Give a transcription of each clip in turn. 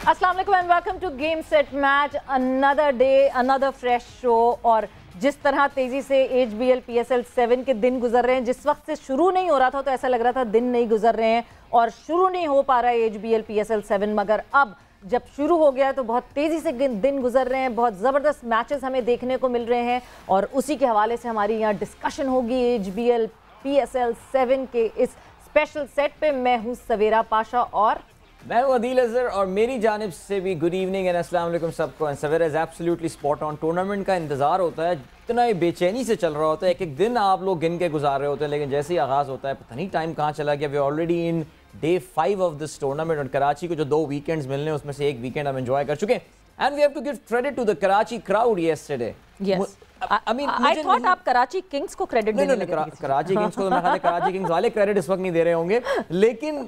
अस्सलाम वालेकुम and welcome to game set match. Another day another fresh show. और जिस तरह तेजी से HBL PSL 7 के दिन गुजर रहे हैं, जिस वक्त से शुरू नहीं हो रहा था तो ऐसा लग रहा था दिन नहीं गुजर रहे हैं और शुरू नहीं हो पा रहा है HBL PSL 7, मगर अब जब शुरू हो गया है तो बहुत तेज़ी से दिन गुजर रहे हैं, बहुत ज़बरदस्त मैचेस हमें देखने को मिल रहे हैं और उसी के हवाले से हमारी यहाँ डिस्कशन होगी HBL PSL 7 के इस स्पेशल सेट पे। मैं हूँ सवेरा पाशा और मैं हूं अदील अजहर और मेरी जानिब से भी गुड इवनिंग एंड अस्सलाम वालेकुम सबको। And Savera is absolutely spot on. Tournament का इंतजार होता है, इतना ही बेचैनी से चल रहा होता है, एक एक दिन आप लोग गिन के गुजार रहे होते हैं, लेकिन जैसे ही आगाज़ होता है पता नहीं टाइम कहाँ चला गया। We already in day 5 of this tournament और कराची को जो 2 वीकेंड्स मिलने हैं उसमें से एक वीकेंड हम एंजॉय कर चुके हैं। And we have to give credit to the Karachi crowd yesterday. I thought आप कराची किंग्स को क्रेडिट देने लगे। कराची किंग्स को तो मैं ख्याल है कराची किंग्स वाले क्रेडिट इस वक्त नहीं दे रहे होंगे, लेकिन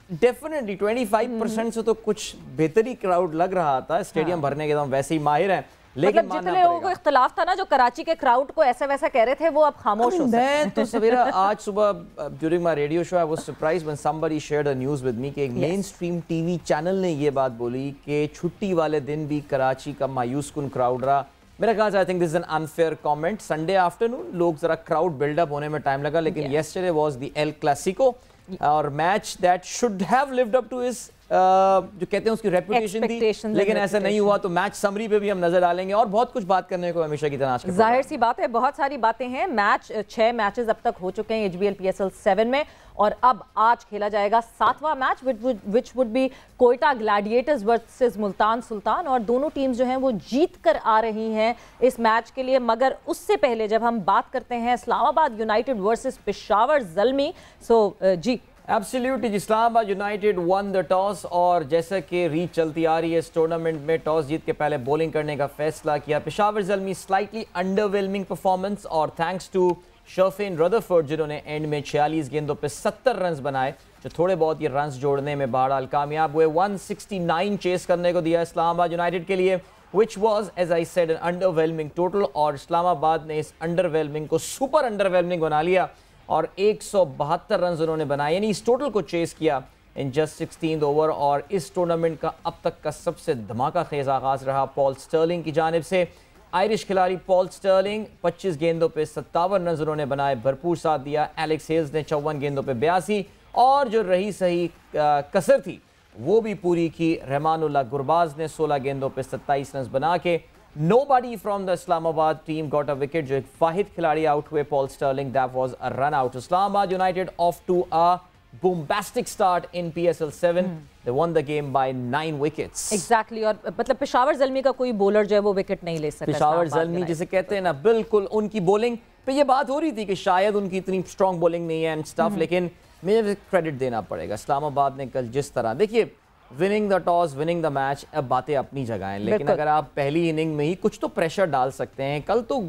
डेफिनेटली 25% से तो कुछ बेहतरी क्राउड लग रहा था। स्टेडियम भरने के तो हम वैसे ही माहिर हैं, लेकिन मतलब जितने लोगों को इख्तलाफ था ना, जो कराची के क्राउड को ऐसा वैसा कह रहे थे, वो अब खामोश हो सकते हैं। मैं तो सवेरा आज सुबह during my radio show I was surprised when somebody shared a news with me कि एक मेन स्ट्रीम टीवी चैनल ने ये बात बोली कि छुट्टी वाले दिन भी कराची का मायूस कुन क्राउड रहा। मेरा ख्याल से I think this is an unfair comment. Sunday afternoon लोग जरा क्राउड बिल्डअप होने में टाइम लगा, लेकिन yesterday was the El Clasico और match that should have lived up to his जो कहते हैं उसकी रेपुटेशन थी, लेकिन ऐसा नहीं हुआ। तो मैच समरी पे भी हम नजर डालेंगे और बहुत कुछ बात करने को हमेशा की तलाश। जाहिर सी बात है, बहुत सारी बातें हैं। मैच 6 मैचेस अब तक हो चुके हैं HBL PSL 7 में और अब आज खेला जाएगा 7वां match which would be Quetta Gladiators versus Multan Sultan. और दोनों टीम्स जो हैं वो जीत कर आ रही हैं इस मैच के लिए। मगर उससे पहले जब हम बात करते हैं Islamabad United versus Peshawar Zalmi, so जी absolutely Islamabad United won the toss और जैसा कि रीच चलती आ रही है इस टूर्नामेंट में, टॉस जीत के पहले बॉलिंग करने का फैसला किया। Peshawar Zalmi slightly underwhelming performance और थैंक्स टू शर्फिन रदरफोर्ड जिन्होंने एंड में 46 गेंदों पे 70 रन बनाए, जो थोड़े बहुत ये रन जोड़ने में बहरहाल कामयाब हुए। 169 चेस करने को दिया इस्लामाबाद यूनाइटेड के लिए, which was as I said an underwhelming total। और इस्लामाबाद ने इस अंडरवेलमिंग को सुपर अंडरवेलमिंग बना लिया और 172 रन उन्होंने बनाए, यानी इस टोटल को चेस किया इन जस्ट 16th ओवर। और इस टूर्नामेंट का अब तक का सबसे धमाका खेज आगाज रहा पॉल स्टर्लिंग की जानिब से। आयरिश खिलाड़ी पॉल स्टर्लिंग 25 गेंदों पे 57 रन उन्होंने बनाए, भरपूर साथ दिया। एलेक्स हेल्स ने 54 गेंदों पे 82 और जो रही सही कसर थी वो भी पूरी की। रहमानुल्लाह गुरबाज ने 16 गेंदों पे 27 रन बना के Nobody from the Islamabad team got a wicket। जो एक वाहिद खिलाड़ी आउट हुए Paul Stirling, that was a run out। Islamabad United off to a bombastic start in PSL 7। They won the game by 9 wickets। Exactly। और मतलब पेशावर ज़ल्मी का कोई bowler जो है वो विकेट नहीं ले सकता। पेशावर ज़ल्मी जिसे कहते हैं ना, बिल्कुल उनकी बॉलिंग पे ये बात हो रही थी कि शायद उनकी इतनी स्ट्रॉन्ग बॉलिंग नहीं है एंड स्टफ, लेकिन मुझे क्रेडिट देना पड़ेगा। इस्लामाबाद ने कल जिस तरह, देखिए winning the toss winning the match, अब बातें अपनी जगह हैं, लेकिन अगर आप पहली इनिंग में ही कुछ तो प्रेशर डाल सकते हैं। कल तो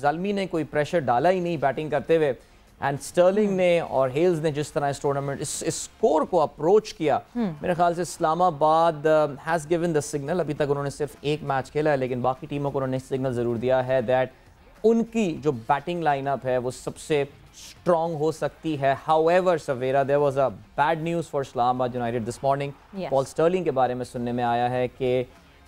ज़ल्मी ने कोई प्रेशर डाला ही नहीं बैटिंग करते हुए, एंड स्टर्लिंग ने और हेल्स ने जिस तरह इस टूर्नामेंट इस स्कोर को अप्रोच किया, मेरे ख्याल से Islamabad has given the signal. अभी तक उन्होंने सिर्फ एक मैच खेला है, लेकिन बाकी टीमों को उन्होंने सिग्नल ज़रूर दिया है दैट उनकी जो बैटिंग लाइनअप है वो सबसे स्ट्रॉन्ग हो सकती है। However, Savera, there was a bad news for Islamabad United this morning। Paul Stirling के बारे में सुनने में आया है कि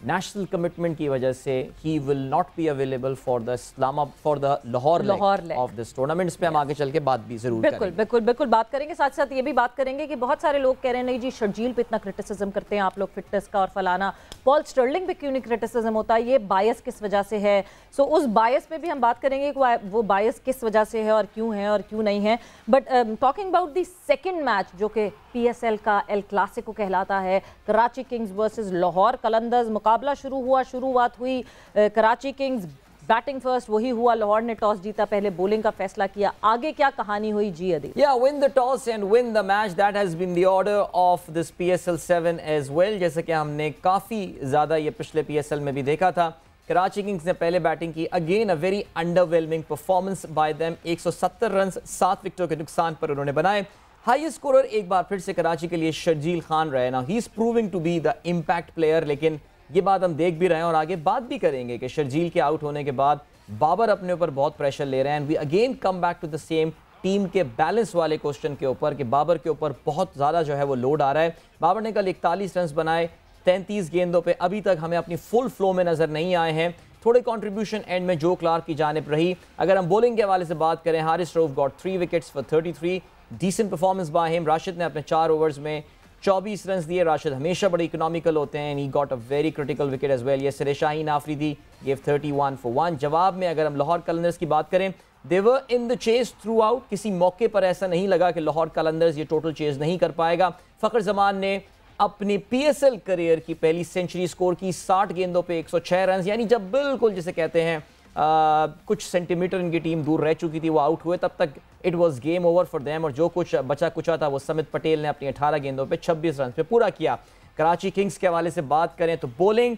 नेशनल कमिटमेंट की वजह से he will not be available for the Lahore of this tournament. इस पे हम आगे चल के बात भी जरूर बिल्कुल बात करेंगे। साथ साथ ये भी बात करेंगे कि बहुत सारे लोग कह रहे हैं नहीं जी शर्जील पे इतना क्रिटिसिज्म करते हैं आप लोग फिटनेस का और फलाना, पॉल स्टर्लिंग पे क्यों नहीं क्रिटिसिज्म होता, ये बायस किस वजह से है। सो उस बायस पे भी हम बात करेंगे कि वो बायस किस वजह से है और क्यों नहीं है। But talking about the second match जो कि PSL का एल क्लासिको कहलाता है, कराची किंग्स वर्सेस लाहौर कलंदर्स। मुकाबला शुरुआत हुई कराची किंग्स बैटिंग फर्स्ट वही हुआ, लाहौर ने टॉस जीता, पहले बॉलिंग का फैसला किया। आगे क्या कहानी हुई जी Adeel? Yeah, win the toss and win the match, that has been the order of this PSL 7 as well। जैसे कि हमने काफ़ी ज़्यादा ये पिछले PSL में भी देखा था। कराची किंग्स ने पहले बैटिंग की, again a very underwhelming performance by them. 170 run 7 विकेटों के नुकसान पर उन्होंने बनाए। हाईएस्ट स्कोरर एक बार फिर से कराची के लिए शर्जील खान रहे ना, he is proving to be the impact player. लेकिन ये बात हम देख भी रहे हैं और आगे बात भी करेंगे कि शर्जील के आउट होने के बाद बाबर अपने ऊपर बहुत प्रेशर ले रहे हैं। And we again come back to the same team के बैलेंस वाले क्वेश्चन के ऊपर कि बाबर के ऊपर बहुत ज़्यादा जो है वो लोड आ रहा है। बाबर ने कल 41 रन बनाए, 33 गेंदों पे अभी तक हमें अपनी फुल फ्लो में नजर नहीं आए हैं। थोड़े कंट्रीब्यूशन एंड में जो क्लार्क की जानिब रही। अगर हम बॉलिंग के हवाले से बात करें, Haris Rauf got 3 wickets for 33, decent performance by him. Rashid ने अपने 4 ओवर्स में 24 रन दिए। राशिद हमेशा बड़े इकोनॉमिकल होते हैं, he got a very critical wicket as well. ये शाहीन आफरीदी गेव 31 फॉर 1। जवाब में अगर हम लाहौर कलंदर्स की बात करें, they were in the chase throughout. किसी मौके पर ऐसा नहीं लगा कि लाहौर कलंदर्स ये टोटल चेस नहीं कर पाएगा। फ़खर जमान ने अपनी PSL करियर की पहली सेंचुरी स्कोर की 60 गेंदों पे 106 रन, यानी जब बिल्कुल जिसे कहते हैं कुछ सेंटीमीटर इनकी टीम दूर रह चुकी थी, वो आउट हुए, तब तक it was game over for them. और जो कुछ बचा कुचा था वो समित पटेल ने अपनी 18 गेंदों पे 26 रन पे पूरा किया। कराची किंग्स के हवाले से बात करें तो बॉलिंग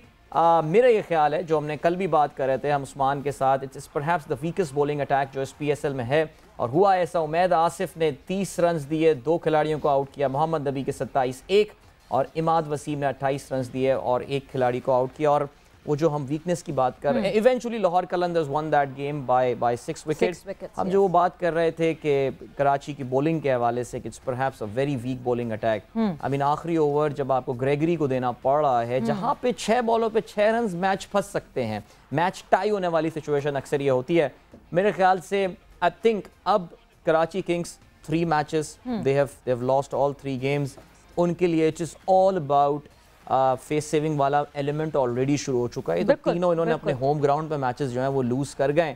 मेरा ये ख्याल है, जो हमने कल भी बात कर रहे थे हम उस्मान के साथ, it's perhaps the weakest bowling attack जो इस PSL में है। और हुआ ऐसा, उमैद आसिफ ने 30 रन दिए, 2 खिलाड़ियों को आउट किया, मोहम्मद नबी के 27, 1 और इमाद वसीम ने 28 रन दिए और 1 खिलाड़ी को आउट किया। और वो जो हम वीकनेस की बात कर रहे हैं, eventually Lahore Qalandars won that game by 6 wickets. हम जो वो बात कर रहे थे कि कराची की बॉलिंग के हवाले से it's perhaps a very weak bowling attack. I mean आखिरी ओवर जब आपको ग्रेगरी को देना पड़ रहा है, जहां पे 6 बॉलों पे 6 रन, मैच फंस सकते हैं, मैच टाई होने वाली सिचुएशन अक्सर ये होती है। मेरे ख्याल से आई थिंक अब Karachi Kings 3 matches they have lost all 3 games. उनके लिए it is all about face saving वाला एलिमेंट ऑलरेडी शुरू हो चुका है। तो तीनों इन्होंने अपने होम ग्राउंड पे मैचेस जो हैं वो लूज कर गए।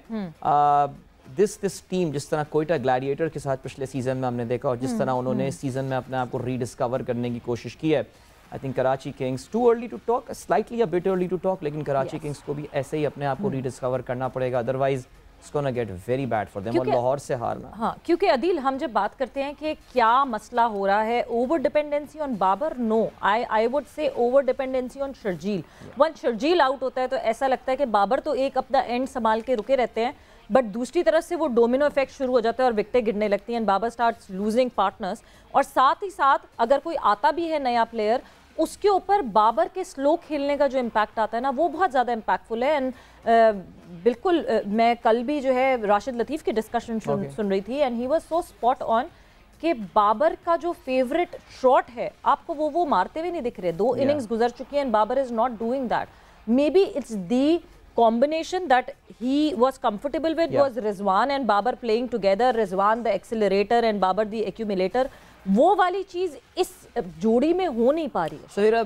दिस टीम, जिस तरह कोयटा ग्लैडिएटर के साथ पिछले सीजन में हमने देखा और जिस तरह उन्होंने इस सीजन में अपने आप को रीडिस्कवर करने की कोशिश की है, I think Karachi Kings too early to talk, slightly a bit early to talk, लेकिन कराची किंग्स को भी ऐसे ही अपने आप को रीडिस्कवर करना पड़ेगा, otherwise it's gonna get very bad for them। और लाहौर से हारना, हाँ, क्योंकि अदील हम जब बात करते हैं कि क्या मसला हो रहा है, over dependency on Babar, no, I would say over dependency on Sharjeel. One Sharjeel out होता है तो ऐसा लगता है कि बाबर तो एक अपना एंड संभाल के रुके रहते हैं, बट दूसरी तरफ से वो डोमिनो इफेक्ट शुरू हो जाता है और विकेटें गिरने लगती हैं, बाबर स्टार्ट्स लूजिंग पार्टनर्स। और साथ ही साथ अगर कोई आता भी है नया प्लेयर, उसके ऊपर बाबर के स्लो खेलने का जो इम्पैक्ट आता है ना, वो बहुत ज़्यादा इम्पैक्टफुल है। एंड बिल्कुल मैं कल भी जो है राशिद लतीफ़ की डिस्कशन सुन रही थी, and he was so spot on कि बाबर का जो फेवरेट शॉट है आपको वो मारते हुए नहीं दिख रहे। 2 इनिंग्स गुजर चुकी हैं and Babar is not doing that. Maybe it's the combination that he was comfortable with was Rizwan and Babar playing together, Rizwan the accelerator and Babar the accumulator। वो वाली चीज इस जोड़ी में हो नहीं पा रही है। सहीरा,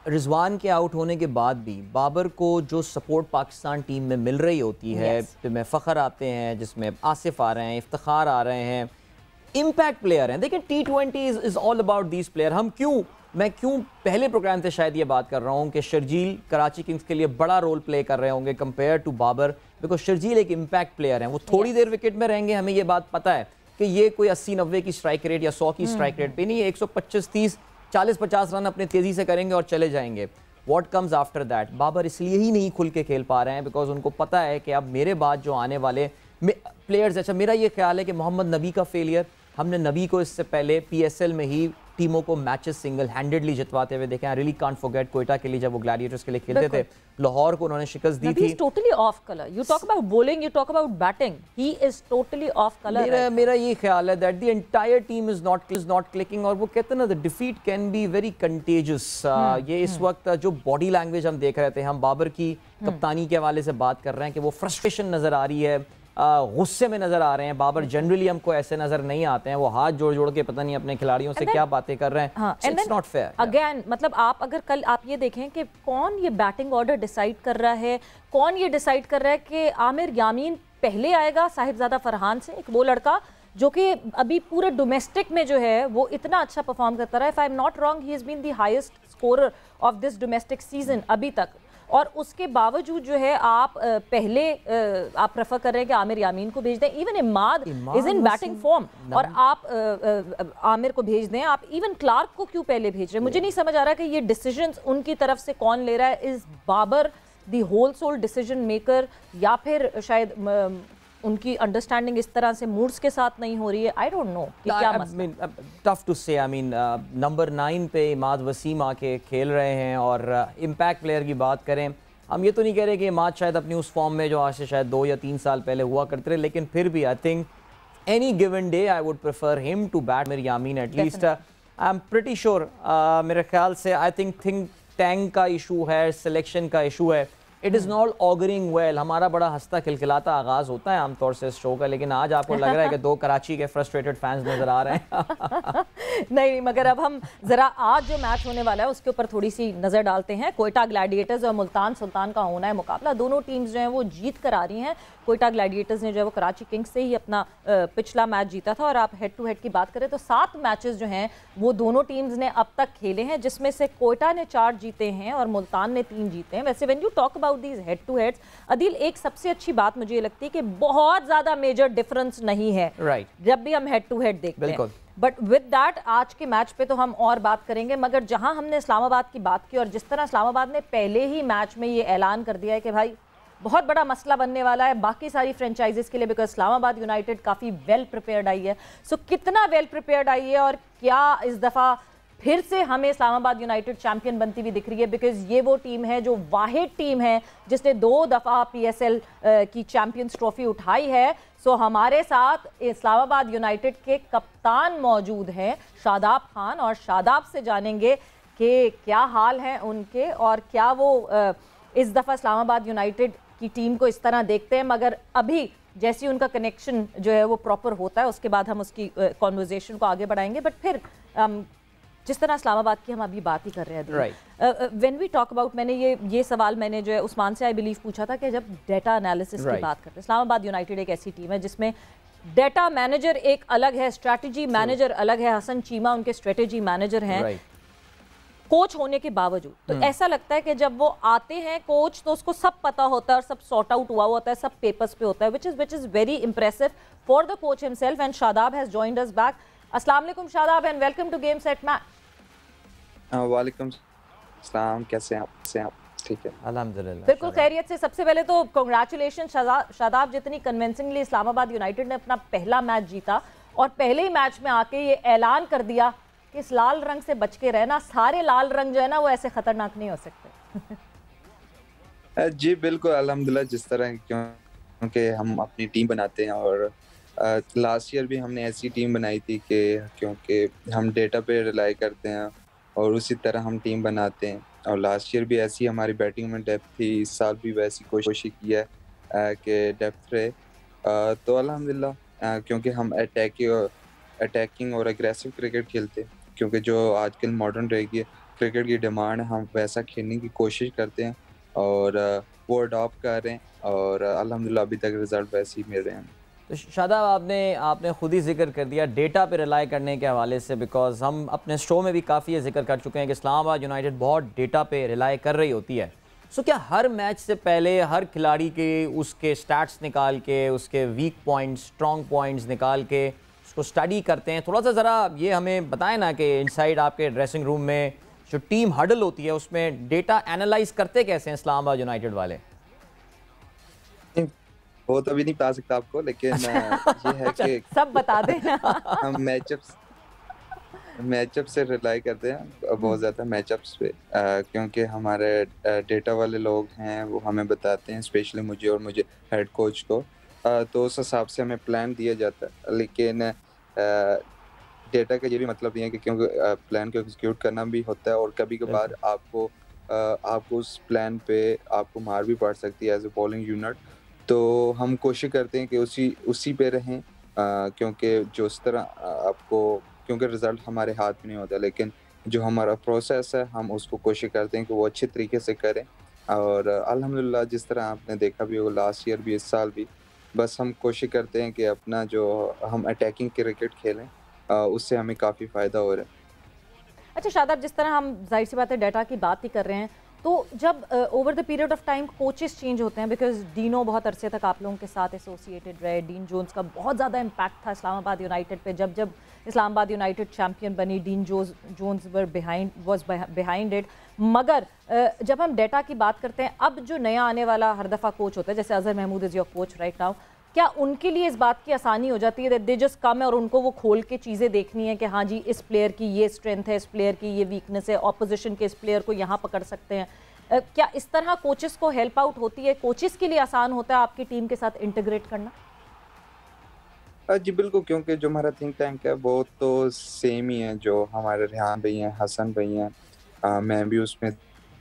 रिजवान के आउट होने के बाद भी बाबर को जो सपोर्ट पाकिस्तान टीम में मिल रही होती है, जिसमें फ़खर आते हैं, जिसमें आसिफ आ रहे हैं, इफ्तिखार आ रहे हैं, इम्पैक्ट प्लेयर हैं। देखिए T20 is all about these player. मैं क्यों पहले प्रोग्राम से शायद ये बात कर रहा हूँ कि शर्जील कराची किंग्स के लिए बड़ा रोल प्ले कर रहे होंगे compare to Babar, because Sharjeel एक इम्पैक्ट प्लेयर हैं। वो थोड़ी देर विकेट में रहेंगे, हमें ये बात पता है कि ये कोई 80-90 की स्ट्राइक रेट या 100 की स्ट्राइक रेट पे नहीं है, 125-30 40-50 रन अपने तेजी से करेंगे और चले जाएंगे। What comes after that, Babar इसलिए ही नहीं खुल के खेल पा रहे हैं बिकॉज उनको पता है कि अब मेरे बाद जो आने वाले प्लेयर्स, अच्छा मेरा ये ख्याल है कि मोहम्मद नबी का फेलियर, हमने नबी को इससे पहले PSL में ही टीमों को मैचेस सिंगल हैंडेडली जितवाते हुए देखे। I really can't forget Quetta के लिए जब वो ग्लैडिएटर्स के लिए खेलते थे, लाहौर को उन्होंने शिकस्त दी थी। Totally off colour. You talk about bowling, you talk about batting, he is totally off colour. मेरा ये ख्याल है that the entire team is not clicking. और वो कहते हैं ना, the defeat can be very contagious. ये इस वक्त जो बॉडी लैंग्वेज हम देख रहे थे, हम बाबर की कप्तानी के हवाले से बात कर रहे हैं कि वो फ्रस्ट्रेशन नजर आ रही है, गुस्से में नजर आ रहे हैं। बाबर जनरली हमको ऐसे नजर नहीं आते हैं, वो हाथ जोड़ जोड़ के पता नहीं अपने खिलाड़ियों से क्या बातें कर रहे हैं। It's not fair again. मतलब आप अगर कल आप ये देखें कि कौन ये बैटिंग ऑर्डर डिसाइड कर रहा है, कौन ये डिसाइड कर रहा है कि आमिर यामीन पहले आएगा साहिबजादा फरहान से, एक वो लड़का जो कि अभी पूरे डोमेस्टिक में जो है वो इतना अच्छा परफॉर्म करता रहा है। If I am not wrong, he has been the highest scorer of this domestic season अभी तक। और उसके बावजूद जो है आप पहले आप प्रेफर कर रहे हैं कि आमिर यामीन को भेज दें। Even Imad is in batting form और आप आमिर को भेज दें। आप इवन क्लार्क को क्यों पहले भेज रहे हैं? मुझे नहीं समझ आ रहा कि ये डिसीजंस उनकी तरफ से कौन ले रहा है। Is Babar the whole sole decision maker, या फिर शायद उनकी अंडरस्टैंडिंग इस तरह से मूड्स के साथ नहीं हो रही है? आई डोंट नो कि क्या मसला। टफ टू से। आई मीन नंबर 9 पे इमाद वसीम आके खेल रहे हैं और इम्पैक्ट प्लेयर की बात करें, हम ये तो नहीं कह रहे कि इमाद शायद अपनी उस फॉर्म में जो आज से शायद 2 या 3 साल पहले हुआ करते रहे, लेकिन फिर भी I think any given day I would prefer him to bat Aamir Yamin at least. I am pretty sure, मेरे ख्याल से आई थिंक टैंक का इशू है, सिलेक्शन का इशू है, it is not auguring well. हमारा बड़ा हंसता खिलखिलाता आगाज़ होता है आमतौर से इस शो का, लेकिन आज आपको लग रहा है कि 2 कराची के फ्रस्ट्रेटेड फैंस नज़र आ रहे हैं। नहीं, मगर अब हम ज़रा आज जो मैच होने वाला है उसके ऊपर थोड़ी सी नज़र डालते हैं। कोयटा ग्लैडिएटर्स और मुल्तान सुल्तान का होना है मुकाबला। दोनों टीम्स जो हैं वो जीत कर आ रही हैं। कोयटा ग्लैडिएटर्स ने जो है वो कराची किंग्स से ही अपना पिछला मैच जीता था, और आप हेड टू हेड की बात करें तो 7 मैचेस जो हैं वो दोनों टीम्स ने अब तक खेले हैं, जिसमें से कोयटा ने 4 जीते हैं और मुल्तान ने 3 जीते हैं। वैसे when you talk about these head two heads, Adeel, एक सबसे अच्छी बात मुझे ये लगती है कि बहुत ज़्यादा मेजर डिफरेंस नहीं है जब भी हम हेड टू हेड देखते हैं। बट विद दैट आज के मैच पे तो हम और बात करेंगे, मगर जहां हमने इस्लामाबाद की बात की और जिस तरह इस्लामाबाद ने पहले ही मैच में ये ऐलान कर दिया है कि भाई बहुत बड़ा मसला बनने वाला है बाकी सारी फ्रेंचाइजीज के लिए, बिकॉज इस्लामाबाद यूनाइटेड काफ़ी वेल प्रिपेयर्ड आई है। सो कितना वेल प्रिपेयर्ड आई है और क्या इस दफ़ा फिर से हमें इस्लामाबाद यूनाइटेड चैंपियन बनती हुई दिख रही है, बिकॉज ये वो टीम है जो वाहिद टीम है जिसने 2 दफ़ा PSL की चैंपियंस ट्रॉफी उठाई है। सो हमारे साथ इस्लामाबाद यूनाइटेड के कप्तान मौजूद हैं शादाब खान, और शादाब से जानेंगे कि क्या हाल है उनके और क्या वो इस दफ़ा इस्लामाबाद यूनाइटेड की टीम को इस तरह देखते हैं। मगर अभी जैसी उनका कनेक्शन जो है वो प्रॉपर होता है उसके बाद हम उसकी कॉन्वर्जेशन को आगे बढ़ाएंगे। बट फिर जिस तरह इस्लामाबाद की हम अभी बात ही कर रहे हैं, व्हेन वी टॉक अबाउट, मैंने ये सवाल मैंने जो है उस्मान से आई बिलीव पूछा था कि जब डेटा एनालिसिस की बात करते हैं, इस्लामाबाद यूनाइटेड एक ऐसी टीम है जिसमें डेटा मैनेजर एक अलग है, स्ट्रैटेजी मैनेजर अलग है। हसन चीमा उनके स्ट्रैटेजी मैनेजर हैं कोच होने के बावजूद। तो ऐसा लगता है कि जब वो आते हैं कोच तो उसको सब पता होता है और सब सॉर्ट आउट हुआ होता है, सब पेपर्स पे होता है, which is very impressive for the coach himself, and Shadab has joined us back. अस्सलाम वालेकुम Shadab and welcome to Game Set Match. वालेकुम सलाम, कैसे हैं आप? ठीक है, अल्हम्दुलिल्लाह, बिल्कुल खैरियत से। सबसे पहले तो कांग्रेचुलेशन शादाब, जितनी कन्विंसिंगली इस्लामाबाद यूनाइटेड ने अपना पहला मैच जीता और पहले ही मैच में आके ये ऐलान कर दिया कि इस लाल रंग से बच के रहना, सारे लाल रंग जो है ना वो ऐसे खतरनाक नहीं हो सकते। जी बिल्कुल, अल्हम्दुलिल्लाह। जिस तरह क्योंकि हम अपनी टीम बनाते हैं और लास्ट ईयर भी हमने ऐसी टीम बनाई थी कि क्योंकि हम डेटा पे रिलाई करते हैं और उसी तरह हम टीम बनाते हैं, और लास्ट ईयर भी ऐसी हमारी बैटिंग में डेप्थ थी, इस साल भी वैसी कोशिश की है कि डेप्थ रहे। तो अल्हम्दुलिल्लाह, क्योंकि हम अटैकिंग और एग्रेसिव क्रिकेट खेलते हैं, क्योंकि जो आजकल मॉडर्न रहेगी क्रिकेट की डिमांड है, हम वैसा खेलने की कोशिश करते हैं और वो अडॉप्ट कर रहे हैं और अल्हम्दुलिल्लाह अभी तक रिजल्ट वैसे ही मिल रहे हैं। तो शादाब, आपने खुद ही जिक्र कर दिया डेटा पे रिलाई करने के हवाले से, बिकॉज हम अपने शो में भी काफ़ी ये जिक्र कर चुके हैं कि इस्लामाबाद यूनाइटेड बहुत डेटा पे रिलाई कर रही होती है। सो क्या हर मैच से पहले हर खिलाड़ी के उसके स्टैट्स निकाल के, उसके वीक पॉइंट्स, स्ट्रॉन्ग पॉइंट्स निकाल के उसको स्टडी करते हैं? थोड़ा सा ज़रा ये हमें बताएं ना कि इनसाइड आपके ड्रेसिंग रूम में जो टीम हडल होती है उसमें डेटा एनालाइज करते कैसे हैं इस्लामाबाद यूनाइटेड वाले? वो तो अभी नहीं बता सकता आपको, लेकिन ये है कि सब बता दें। हम मैचअप से रिलाई करते हैं बहुत ज़्यादा मैचअप्स पे, क्योंकि हमारे डेटा वाले लोग हैं वो हमें बताते हैं, स्पेशली मुझे और मुझे हेड कोच को, तो उस हिसाब से हमें प्लान दिया जाता है। लेकिन डेटा का ये भी मतलब नहीं है कि क्योंकि प्लान को एग्जीक्यूट करना भी होता है और कभी कभार आपको उस प्लान पे आपको मार भी पड़ सकती है एज ए बॉलिंग यूनिट। तो हम कोशिश करते हैं कि उसी पे रहें, क्योंकि जो इस तरह आपको, क्योंकि रिज़ल्ट हमारे हाथ में नहीं होता, लेकिन जो हमारा प्रोसेस है हम उसको कोशिश करते हैं कि वो अच्छे तरीके से करें। और अल्हम्दुलिल्लाह जिस तरह आपने देखा भी हो लास्ट ईयर भी इस साल भी, बस हम कोशिश करते हैं कि अपना जो हम अटैकिंग क्रिकेट खेलें, उससे हमें काफ़ी फ़ायदा हो रहा है। अच्छा शादाब, जिस तरह हम जाहिर सी बात है डाटा की बात ही कर रहे हैं, तो जब over the period of time coaches change होते हैं, बिकॉज डीनो बहुत अरसे तक आप लोगों के साथ एसोसिएटेड रहे, डीन जोन्स का बहुत ज़्यादा इम्पैक्ट था इस्लामाबाद यूनाइटेड पे। जब इस्लामाबाद यूनाइटेड चैम्पियन बनी, Dean Jones was behind it. मगर जब हम डेटा की बात करते हैं, अब जो नया आने वाला हर दफ़ा कोच होता है, जैसे Azhar Mahmood is your coach right now, क्या उनके लिए इस बात की आसानी हो जाती है दे जस्ट कम है और उनको वो खोल के चीज़ें देखनी है कि हाँ जी इस प्लेयर की ये स्ट्रेंथ है, इस प्लेयर की ये वीकनेस है, ऑपोजिशन के इस प्लेयर को यहाँ पकड़ सकते हैं? क्या इस तरह कोचेस को हेल्प आउट होती है? कोचेस के लिए आसान होता है आपकी टीम के साथ इंटीग्रेट करना? जी बिल्कुल, क्योंकि जो हमारा थिंक टैंक है वो तो सेम ही है, जो हमारे रेहान भाई हैं, हसन भाई हैं, मैं भी उसमें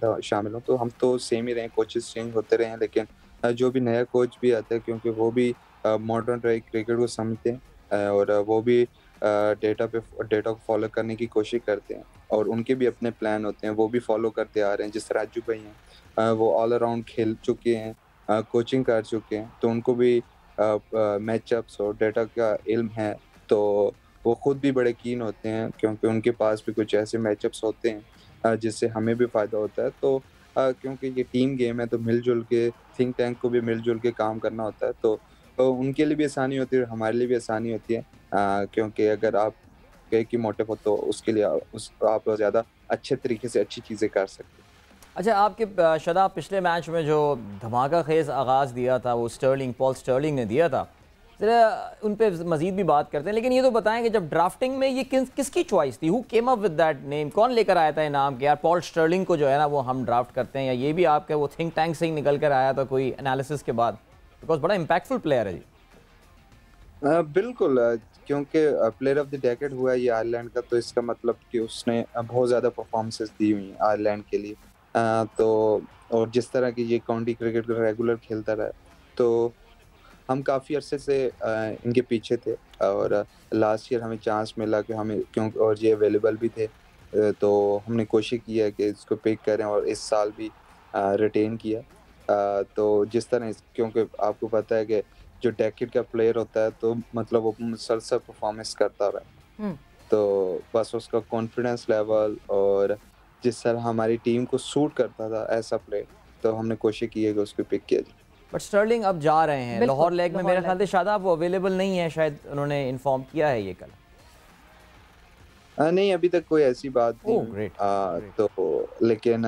शामिल हूँ, तो हम तो सेम ही रहे, कोचेस चेंज होते रहे हैं, लेकिन जो भी नया कोच भी आता है, क्योंकि वो भी मॉडर्न क्रिकेट को समझते हैं, और वो भी डेटा को फॉलो करने की कोशिश करते हैं, और उनके भी अपने प्लान होते हैं, वो भी फॉलो करते आ रहे हैं। जिस राजू भाई हैं, वो ऑल अराउंड खेल चुके हैं, कोचिंग कर चुके हैं, तो उनको भी मैचअप्स और डेटा का इल्म है, तो वो खुद भी बड़े कीन होते हैं, क्योंकि उनके पास भी कुछ ऐसे मैचअप्स होते हैं जिससे हमें भी फ़ायदा होता है। तो क्योंकि ये टीम गेम है, तो मिल-जुल के थिंक टैंक को भी मिल-जुल के काम करना होता है, तो उनके लिए भी आसानी होती है और हमारे लिए भी आसानी होती है, क्योंकि अगर आप एक ही मोटिव हो, तो उसके लिए आप ज़्यादा अच्छे तरीके से अच्छी चीज़ें कर सकते हैं। अच्छा, आपके शादाब पिछले मैच में जो धमाका खेज़ आगाज़ दिया था वो पॉल स्टर्लिंग ने दिया था, ज़रा उन पे मज़ीद भी बात करते हैं, लेकिन ये तो बताएं कि जब ड्राफ्टिंग में ये किसकी चॉइस थी? Who came up with that name? कौन लेकर आया था ये नाम कि यार पॉल स्टर्लिंग को जो है ना वो हम ड्राफ्ट करते हैं, या ये भी आपके वो थिंक टैंक से ही निकल कर आया था कोई एनालिसिस के बाद? बिकॉज बड़ा इम्पैक्टफुल प्लेयर है जी। बिल्कुल, क्योंकि प्लेयर ऑफ द डेकेड हुआ है ये आयरलैंड का, तो इसका मतलब कि उसने बहुत ज़्यादा परफॉर्मेंसेस दी हुई हैं आयरलैंड के लिए। तो और जिस तरह की ये काउंटी क्रिकेट को रेगुलर खेलता रहा है, तो हम काफ़ी अरसे से इनके पीछे थे, और लास्ट ईयर हमें चांस मिला कि हमें क्योंकि और ये अवेलेबल भी थे, तो हमने कोशिश की है कि इसको पिक करें, और इस साल भी रिटेन किया। तो जिस तरह क्योंकि आपको पता है कि जो डेकेड का प्लेयर होता है, तो मतलब वो मुसलसल परफॉर्मेंस करता रहा है, हम्म। तो बस उसका कॉन्फिडेंस लेवल और जिस तरह हमारी टीम को सूट करता था ऐसा प्लेयर, तो हमने कोशिश की है कि उसको पिक किया जाए। बट स्टर्लिंग अब जा रहे हैं बिल्कुल, लाहौर लेग में, लाहौर मेरे लेग ख्याल से शादाब वो अवेलेबल नहीं है, शायद उन्होंने इन्फॉर्म किया है ये कल। नहीं, अभी तक कोई ऐसी बात नहीं ओह हुई। ग्रेट। तो लेकिन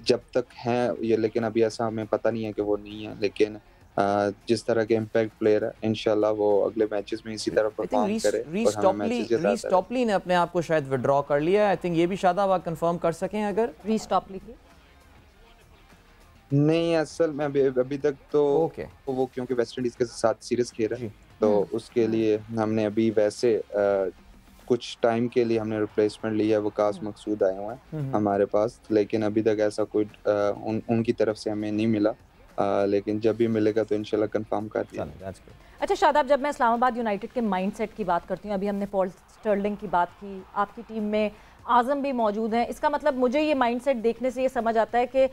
जब तक हैं ये, लेकिन अभी ऐसा हमें पता नहीं है कि वो नहीं है, लेकिन जिस तरह के इम्पैक्ट प्लेयर है, इंशाल्लाह वो अगले मैचेस में इसी तरह आई थिंक परफॉर्म करे और हमें मैचेस रीस जिताता रहे। टॉपली ने अपने आप को शायद विड्रॉ कर लिया है। आई थिंक ये भी शादाब आप कंफर्म कर सकें अगर। रीस टॉपली की नहीं, असल में अभी अभी तक तो ओके वो क्योंकि वेस्ट इंडीज के साथ सीरीज खेल रहा है, जी। तो उसके लिए हमने अभी वैसे कुछ टाइम के लिए हमने रिप्लेसमेंट लिया है, वकास मकसूद आए हुए हैं हमारे पास, लेकिन अभी तक ऐसा कोई उनकी तरफ से हमें नहीं मिला, लेकिन जब भी मिलेगा तो इंशाल्लाह कंफर्म कर दिया। अच्छा शादाब, जब मैं इस्लामाबाद यूनाइटेड के माइंडसेट की बात करती हूँ, अभी हमने पॉल स्टर्लिंग की बात की, आपकी टीम में आज़म भी मौजूद हैं, इसका मतलब मुझे ये माइंडसेट देखने से ये समझ आता है कि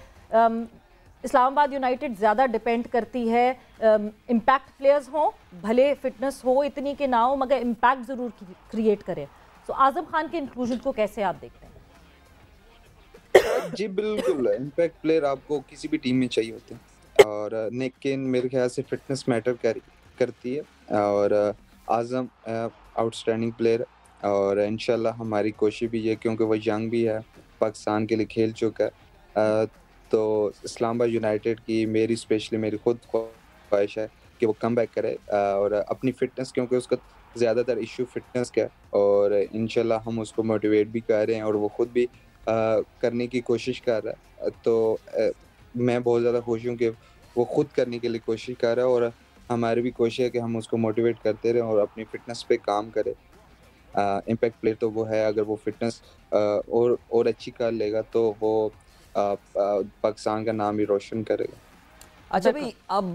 इस्लामाबाद यूनाइटेड ज़्यादा डिपेंड करती है इम्पैक्ट प्लेयर्स हों, भले फिटनेस हो इतनी कि ना हो, मगर इम्पैक्ट ज़रूर क्रिएट करे। तो आज़म खान के इंक्लूजन को कैसे आप देखते हैं? जी बिल्कुल, इम्पैक्ट प्लेयर आपको किसी भी टीम में चाहिए होते हैं, और लेकिन मेरे ख्याल से फिटनेस मैटर करती है, और आज़म आउटस्टैंडिंग प्लेयर, और इंशाल्लाह हमारी कोशिश भी है, क्योंकि वो यंग भी है, पाकिस्तान के लिए खेल चुका है, तो इस्लामाबाद यूनाइटेड की मेरी स्पेशली मेरी खुद ख्वाहिश है कि वो कमबैक करे, और अपनी फ़िटनेस, क्योंकि उसका ज़्यादातर इशू फ़िटनेस का है, और इंशाल्लाह हम उसको मोटिवेट भी कर रहे हैं, और वो खुद भी करने की कोशिश कर रहा है। तो मैं बहुत ज़्यादा खुश हूँ कि वो खुद करने के लिए कोशिश कर रहा है, और हमारी भी कोशिश है कि हम उसको मोटिवेट करते रहें और अपनी फ़िटनेस पे काम करें। इम्पैक्ट प्लेयर तो वो है, अगर वो फ़िटनेस और अच्छी कर लेगा, तो वो पाकिस्तान का नाम भी रोशन करेगा। अच्छा भाई, अब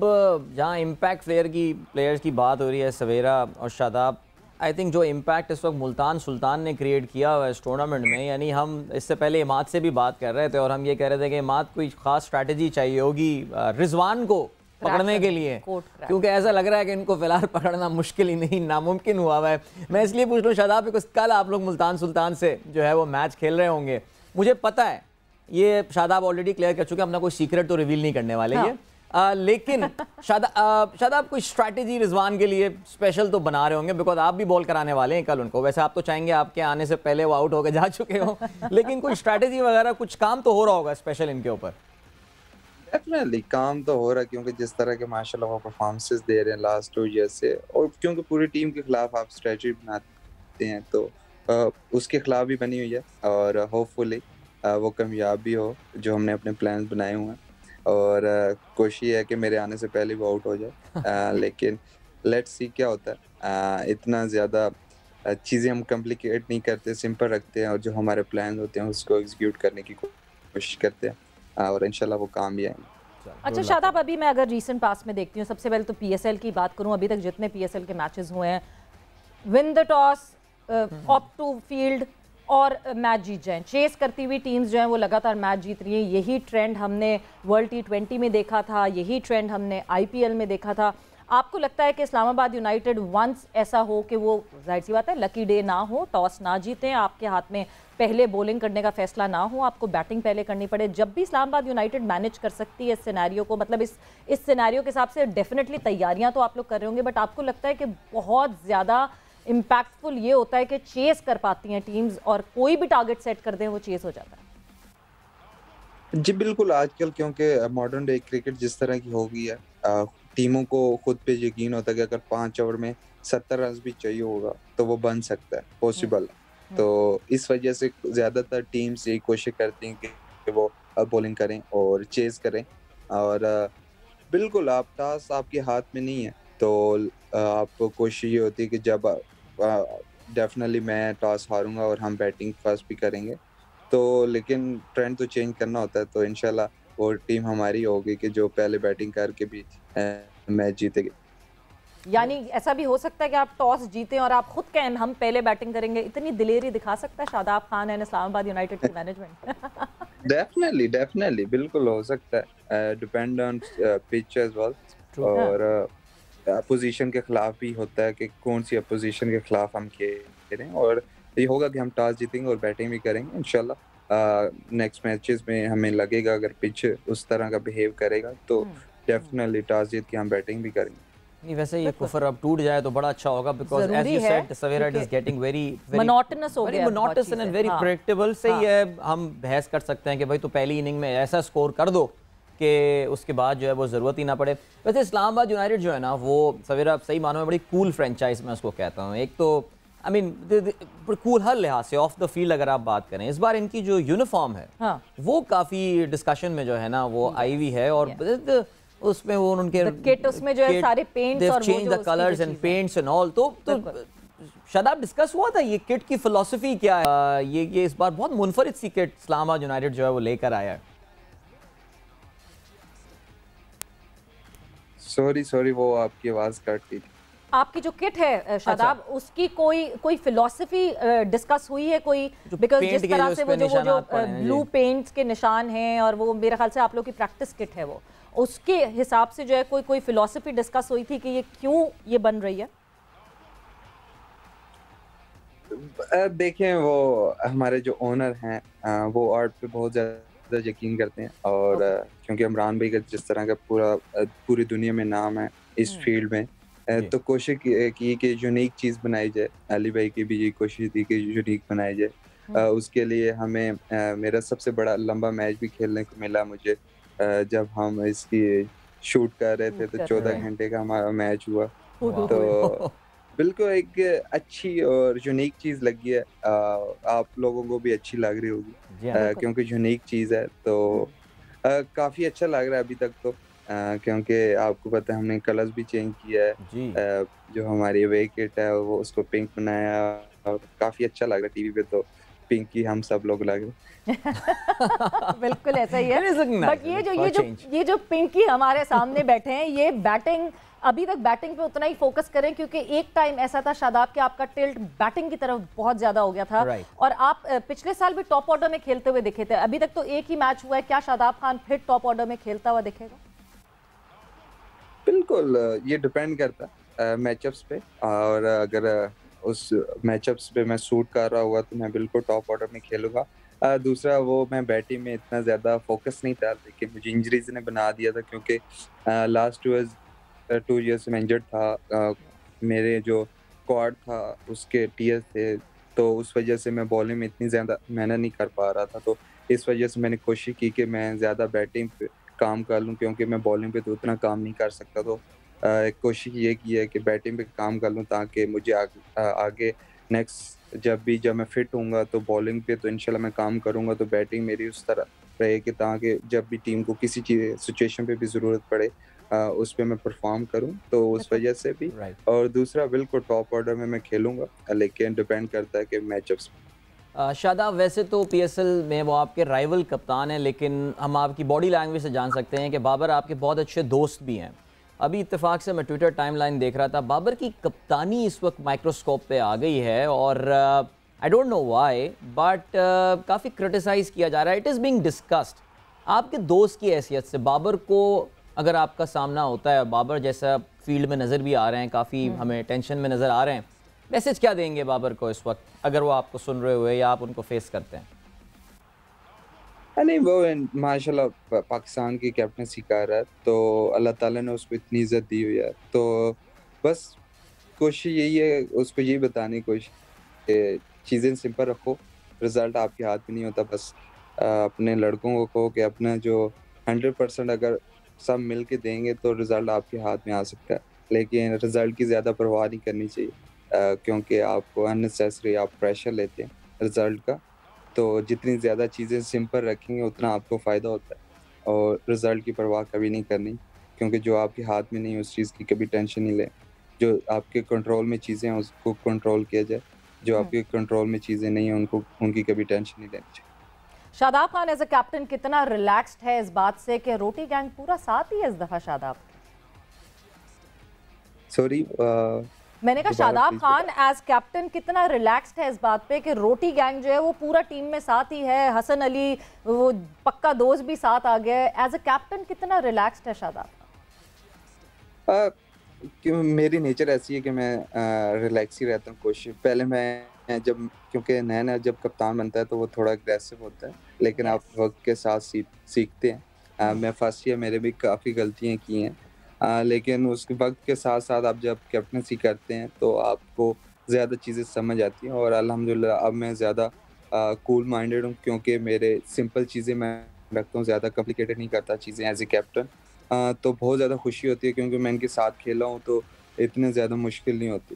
जहाँ इम्पैक्ट प्लेयर्स की बात हो रही है, सवेरा और शादाब, आई थिंक जो इम्पैक्ट इस वक्त मुल्तान सुल्तान ने क्रिएट किया हुआ है इस टूर्नामेंट में, यानी हम इससे पहले इमाद से भी बात कर रहे थे और हम ये कह रहे थे कि इमाद कोई ख़ास स्ट्रैटेजी चाहिए होगी रिजवान को पकड़ने के लिए, क्योंकि ऐसा लग रहा है कि इनको फिलहाल पकड़ना मुश्किल ही नहीं नामुमकिन हुआ हुआ है। मैं इसलिए पूछ रहा हूँ शादाब, बिकॉज कल आप लोग मुल्तान सुल्तान से जो है वो मैच खेल रहे होंगे, मुझे पता है ये शादाब ऑलरेडी क्लियर कर चुके हैं, अपना कोई सीक्रेट तो रिवील नहीं करने वाले ये, लेकिन शादाब कोई स्ट्रैटेजी रिजवान के लिए स्पेशल तो बना रहे होंगे, बिकॉज आप भी बॉल कराने वाले हैं कल उनको। वैसे आप तो चाहेंगे आपके आने से पहले वो आउट होकर जा चुके हो, लेकिन कोई स्ट्रैटेजी वगैरह कुछ काम तो हो रहा होगा स्पेशल इनके ऊपर। डेफिनेटली काम तो हो रहा है, क्योंकि जिस तरह के माशाल्लाह वो परफॉर्मेंसेस दे रहे हैं लास्ट 2 ईयर से, और क्योंकि पूरी टीम के खिलाफ आप स्ट्रैटेजी बनाते हैं, तो उसके खिलाफ भी बनी हुई है, और होपफुली वो कामयाब भी हो जो हमने अपने प्लान बनाए हुए हैं, और कोशिश है कि मेरे आने से पहले वो आउट हो जाए, लेकिन लेट्स सी क्या होता है। इतना ज़्यादा चीज़ें हम कॉम्प्लिकेट नहीं करते, सिंपल रखते हैं, और जो हमारे प्लान होते हैं उसको एग्जीक्यूट करने की कोशिश करते हैं और इंशाल्लाह वो काम भी आएंगे। अच्छा शादाब, अभी मैं अगर रीसेंट पास्ट में देखती हूँ, सबसे पहले तो पीएसएल की बात करूँ, अभी तक जितने पीएसएल के मैचेस हुए हैं, win the toss, opt to field और मैच जीत जाएं, चेस करती हुई टीम्स जो हैं वो लगातार मैच जीत रही हैं। यही ट्रेंड हमने वर्ल्ड T20 में देखा था, यही ट्रेंड हमने IPL में देखा था। आपको लगता है कि इस्लामाबाद यूनाइटेड वंस ऐसा हो कि वो, जाहिर सी बात है, लकी डे ना हो, टॉस ना जीतें, आपके हाथ में पहले बॉलिंग करने का फैसला ना हो, आपको बैटिंग पहले करनी पड़े, जब भी इस्लामाबाद यूनाइटेड मैनेज कर सकती है इस सिनेरियो को, मतलब इस सिनेरियो के हिसाब से डेफिनेटली तैयारियां तो आप लोग कर रहे होंगे, बट आपको लगता है कि बहुत ज़्यादा इम्पैक्टफुल ये होता है कि चेस कर पाती हैं टीम्स, और कोई भी टारगेट सेट कर दें वो चेस हो जाता है? जी बिल्कुल, आजकल क्योंकि मॉडर्न डे क्रिकेट जिस तरह की हो गई है, टीमों को खुद पे यकीन होता है कि अगर 5 ओवर में 70 रन भी चाहिए होगा तो वो बन सकता है, पॉसिबल है। तो इस वजह से ज़्यादातर टीम्स यही कोशिश करती हैं कि वो बॉलिंग करें और चेज़ करें। और बिल्कुल, आप टॉस आपके हाथ में नहीं है, तो आपको कोशिश ये होती है कि जब डेफ़िनेटली मैं टॉस हारूँगा और हम बैटिंग फर्स्ट भी करेंगे। तो लेकिन ट्रेंड तो चेंज करना होता है, तो इंशाल्लाह वो टीम हमारी होगी कि जो पहले बैटिंग करके भी मैच जीतेगी। यानी ऐसा भी हो सकता है कि आप टॉस जीतें और आप खुद कहें हम पहले बैटिंग करेंगे, इतनी दिलेरी दिखा सकता है शादाब खान एंड इस्लामाबाद यूनाइटेड की मैनेजमेंट? डेफिनेटली बिल्कुल हो सकता है, depend on pitch as well. और अपोज़िशन के खिलाफ भी होता है कि कौन-सी अपोज़िशन के खिलाफ हम खेलें, और ये होगा कि हम टॉस जीतेंगे और बैटिंग भी करेंगे इंशाल्लाह। नेक्स्ट मैचेस में हमें लगेगा अगर पिच उस तरह का बिहेव करेगा तो डेफिनेटली टॉस जीत के हम बैटिंग भी करेंगे। नहीं, वैसे ये कुफर अब टूट जाए तो बड़ा अच्छा होगा, because as you said Savera it is getting very monotonous हो गया, मोनोटोनस एंड वेरी प्रेडिक्टेबल। सही है, हम बहस कर सकते हैं कि भाई तो पहली इनिंग में ऐसा स्कोर कर दो कि उसके बाद जो है वो ज़रूरत ही ना पड़े। वैसे इस्लामाबाद यूनाइटेड जो है ना, वो सवेरा सही मानों में बड़ी कूल फ्रेंचाइज मैं उसको कहता हूँ। एक तो आई मीन कूल हर लिहाज से, ऑफ द फील्ड अगर आप बात करें, इस बार इनकी जो यूनिफॉर्म है वो काफ़ी डिस्कशन में जो है ना वो आई हुई है, और उसमें वो उनके किट, उसमें जो है सारे पेंट्स और change the colours and paints and all. तो शादाब, डिस्कस हुआ था ये किट की फिलॉसफी क्या है? ये इस बार बहुत मुनफरिद सी किट इस्लामाबाद यूनाइटेड जो है वो लेकर आया है। सॉरी वो आपकी आवाज़ कट गई। आपकी जो किट है शादाब, उसकी कोई फिलॉसफी डिस्कस हुई है कोई? बिकॉज जिस तरह से वो जो ब्लू पेंट्स के निशान हैं, और वो मेरे ख्याल से आप लोग की प्रैक्टिस किट है, वो उसके हिसाब से जो है कोई फिलॉसफी डिस्कस हुई थी कि ये क्यों ये बन रही है? देखें, वो हमारे जो ओनर हैं वो आर्ट पे बहुत ज़्यादा यकीन करते हैं, और क्योंकि इमरान भाई का जिस तरह का पूरी दुनिया में नाम है इस फील्ड में, तो कोशिश की कि यूनिक चीज़ बनाई जाए। अली भाई की भी ये कोशिश थी कि यूनिक बनाई जाए। उसके लिए हमें मेरा सबसे बड़ा लंबा मैच भी खेलने को मिला मुझे, जब हम इसकी शूट कर रहे थे तो 14 घंटे का हमारा मैच हुआ। तो बिल्कुल एक अच्छी और यूनिक चीज़ लगी है, आप लोगों को भी अच्छी लग रही होगी क्योंकि यूनिक चीज़ है। तो काफ़ी अच्छा लग रहा है अभी तक तो, क्योंकि आपको पता है हमने कलर्स भी चेंज किया है। जो हमारी अवे किट है वो उसको पिंक बनाया, और काफ़ी अच्छा लग रहा है टीवी पे, तो पिंक ही हम सब लोग लग रहे बिल्कुल ऐसा ही है। बट ये जो पिंकी हमारे सामने बैठे हैं, ये बैटिंग अभी तक बैटिंग पे उतना ही फोकस करें, क्योंकि एक टाइम ऐसा था शादाब कि आपका टिल्ट बैटिंग की तरफ बहुत ज्यादा हो गया था, और आप पिछले साल भी टॉप ऑर्डर में खेलते हुए दिखे थे। अभी तक तो एक ही मैच हुआ है, क्या शादाब खान फिर टॉप ऑर्डर में खेलता हुआ दिखेगा? बिल्कुल, ये डिपेंड करता है मैचअप्स पे, और अगर उस मैचअप्स पे मैं सूट कर रहा हुआ तो मैं बिल्कुल टॉप ऑर्डर में खेलूंगा। दूसरा, वो मैं बैटिंग में इतना ज़्यादा फोकस नहीं था, लेकिन मुझे इंजरीज ने बना दिया था, क्योंकि लास्ट 2 ईयर्स से मैं इंजर्ड था। मेरे जो क्वाड था उसके टीएस थे, तो उस वजह से मैं बॉलिंग में इतनी ज़्यादा मेहनत नहीं कर पा रहा था। तो इस वजह से मैंने कोशिश की कि मैं ज़्यादा बैटिंग पे काम कर लूँ, क्योंकि मैं बॉलिंग पे तो उतना काम नहीं कर सकता। तो एक कोशिश ये की है कि बैटिंग पे काम कर लूँ, ताकि मुझे आगे नेक्स्ट जब मैं फिट होऊँगा तो बॉलिंग पे तो इंशाल्लाह मैं काम करूँगा, तो बैटिंग मेरी उस तरह रहे कि ताकि जब भी टीम को किसी चीज़ सिचुएशन पे भी ज़रूरत पड़े उस पे मैं परफॉर्म करूँ, तो उस वजह से भी। और दूसरा, बिल्कुल टॉप ऑर्डर में मैं खेलूँगा, लेकिन डिपेंड करता है कि मैचअप्स। शादाब, वैसे तो पीएसएल में वो आपके राइवल कप्तान हैं, लेकिन हम आपकी बॉडी लैंग्वेज से जान सकते हैं कि बाबर आपके बहुत अच्छे दोस्त भी हैं। अभी इत्तेफाक से मैं ट्विटर टाइमलाइन देख रहा था, बाबर की कप्तानी इस वक्त माइक्रोस्कोप पे आ गई है और I don't know why but काफ़ी क्रिटिसाइज़ किया जा रहा है। It is being discussed. आपके दोस्त की हैसियत से बाबर को अगर आपका सामना होता है, बाबर जैसा फील्ड में नज़र भी आ रहे हैं, काफ़ी हमें टेंशन में नज़र आ रहे हैं, मैसेज क्या देंगे बाबर को इस वक्त अगर वो आपको सुन रहे हुए या आप उनको फेस करते हैं? नहीं, वो माशाल्लाह पाकिस्तान की कैप्टनसी कर रहा है, तो अल्लाह ताला ने उसको इतनी इज्जत दी हुई है, तो बस कोशिश यही है उसको यही बताने की कोशिश कि चीज़ें सिंपल रखो, रिजल्ट आपके हाथ में नहीं होता। बस अपने लड़कों को कहो कि अपना जो 100% अगर सब मिल के देंगे तो रिजल्ट आपके हाथ में आ सकता है, लेकिन रिजल्ट की ज़्यादा परवाह नहीं करनी चाहिए, क्योंकि आपको अननेसेसरी आप प्रेशर लेते हैं रिजल्ट का। तो जितनी ज़्यादा चीज़ें सिंपल रखेंगे उतना आपको फ़ायदा होता है, और रिज़ल्ट की परवाह कभी नहीं करनी, क्योंकि जो आपके हाथ में नहीं है उस चीज़ की कभी टेंशन नहीं लें। जो आपके कंट्रोल में चीज़ें हैं उसको कंट्रोल किया जाए, जो आपके कंट्रोल में चीज़ें नहीं हैं उनकी कभी टेंशन नहीं लेनी चाहिए। Shadab Khan as a captain कितना रिलैक्स्ड है इस बात से कि रोटी गैंग पूरा साथ ही है इस दफ़ा? शादाब, सॉरी, मैंने कहा शादाब खान एज कैप्टन कितना रिलैक्स्ड है इस बात पे कि रोटी गैंग जो है वो पूरा टीम में साथ ही है, हसन अली वो पक्का दोस्त भी साथ आ गया है, एज अ कैप्टन कितना रिलैक्स्ड है शादाब? मेरी नेचर ऐसी है कि मैं रिलैक्स ही रहता हूँ। कोशिश पहले मैं जब, क्योंकि नया जब कप्तान बनता है तो वो थोड़ा अग्रेसिव होता है, लेकिन आप वक्त के साथ सीखते हैं। मैं फर्स्ट ईयर मेरे भी काफ़ी गलतियाँ की हैं, लेकिन उसके वक्त के साथ साथ आप जब कैप्टनसी करते हैं तो आपको ज़्यादा चीज़ें समझ आती हैं, और अल्हम्दुलिल्लाह अब मैं ज़्यादा कूल माइंडेड हूँ, क्योंकि मेरे सिंपल चीज़ें मैं रखता हूँ, ज़्यादा कॉम्प्लिकेटेड नहीं करता चीज़ें एज ए कैप्टन। तो बहुत ज़्यादा खुशी होती है क्योंकि मैं इनके साथ खेला हूँ, तो इतने ज़्यादा मुश्किल नहीं होती।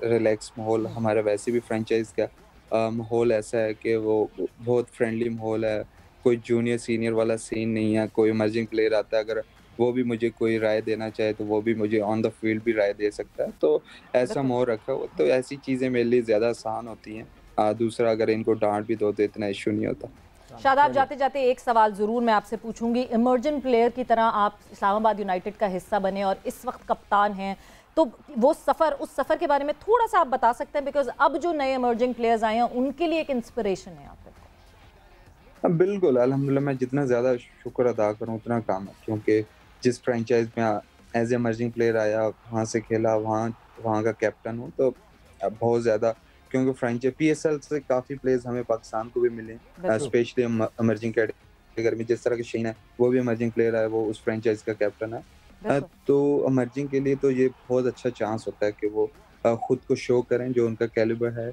रिलैक्स माहौल हमारा वैसे भी फ्रेंचाइज का माहौल ऐसा है कि वो बहुत फ्रेंडली माहौल है, कोई जूनियर सीनियर वाला सीन नहीं है। कोई इमर्जिंग प्लेयर आता है, अगर वो भी मुझे कोई राय देना चाहे तो वो भी मुझे ऑन द फील्ड भी राय दे सकता है, तो ऐसा माहौल रखा हो, तो ऐसी चीज़ें मेरे लिए ज़्यादा आसान होती हैं। दूसरा, अगर इनको डांट भी दो तो इतना इशू नहीं होता। शादाब, जाते जाते एक सवाल ज़रूर मैं आपसे पूछूंगी, इमर्जिंग प्लेयर की तरह आप इस्लामाबाद यूनाइटेड का हिस्सा बने और इस वक्त कप्तान हैं, तो वो सफ़र, उस सफ़र के बारे में थोड़ा सा आप बता सकते हैं? बिकॉज अब जो नए इमर्जिंग प्लेयर्स आए हैं उनके लिए एक इंस्पिरेशन है आप लोग। बिल्कुल, अल्हम्दुलिल्लाह मैं जितना ज़्यादा शुक्र अदा करूँ उतना कम है, क्योंकि जिस फ्रेंचाइज में एज ए इमर्जिंग प्लेयर आया, वहाँ से खेला, वहाँ का कैप्टन हूँ, तो बहुत ज़्यादा, क्योंकि फ्रेंचाइज पीएसएल से काफ़ी प्लेयर्स हमें पाकिस्तान को भी मिले, स्पेशली इमर्जिंग कैटेगरी में। जिस तरह के शीन है वो भी इमर्जिंग प्लेयर है, वो उस फ्रेंचाइज का कैप्टन है। तो इमर्जिंग के लिए तो ये बहुत अच्छा चांस होता है कि वो खुद को शो करें, जो उनका कैलिबर है,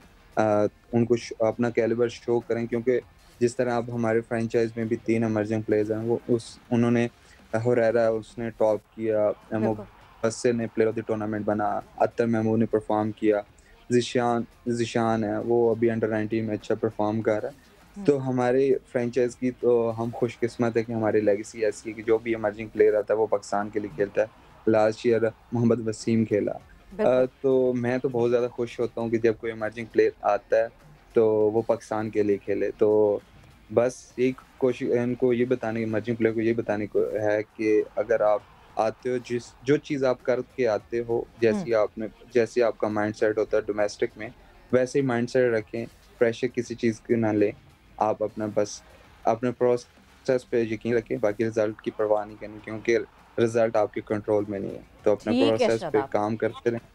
उनको अपना कैलिबर शो करें, क्योंकि जिस तरह अब हमारे फ्रेंचाइज में भी 3 इमर्जिंग प्लेयर्स हैं, वो उन्होंने हुरैरा उसने टॉप किया, मुबस्सिर ने प्लेयर ऑफ द टूर्नामेंट बना, अत्तर महमूद ने परफॉर्म किया, ज़िशान है वो अभी अंडर 19 में अच्छा परफॉर्म कर रहा है। तो हमारे फ्रेंचाइज की तो हम खुशकिस्मत है कि हमारी लेगेसी ऐसी है कि जो भी इमर्जिंग प्लेयर आता है वो पाकिस्तान के लिए खेलता है। लास्ट ईयर मोहम्मद वसीम खेला, तो मैं तो बहुत ज़्यादा खुश होता हूँ कि जब कोई इमर्जिंग प्लेयर आता है तो वो पाकिस्तान के लिए खेले। तो बस एक कोशिश इनको ये बताने, इमर्जिंग प्लेयर को ये बताने को है कि अगर आप आते हो, जो चीज़ आप करके आते हो, जैसे आपका माइंडसेट होता है डोमेस्टिक में, वैसे ही माइंडसेट रखें, प्रेशर किसी चीज़ की ना लें, आप अपने प्रोसेस पे यकीन रखें, बाकी रिजल्ट की परवाह नहीं करनी, क्योंकि रिजल्ट आपके कंट्रोल में नहीं है, तो अपने प्रोसेस पे काम करते रहें।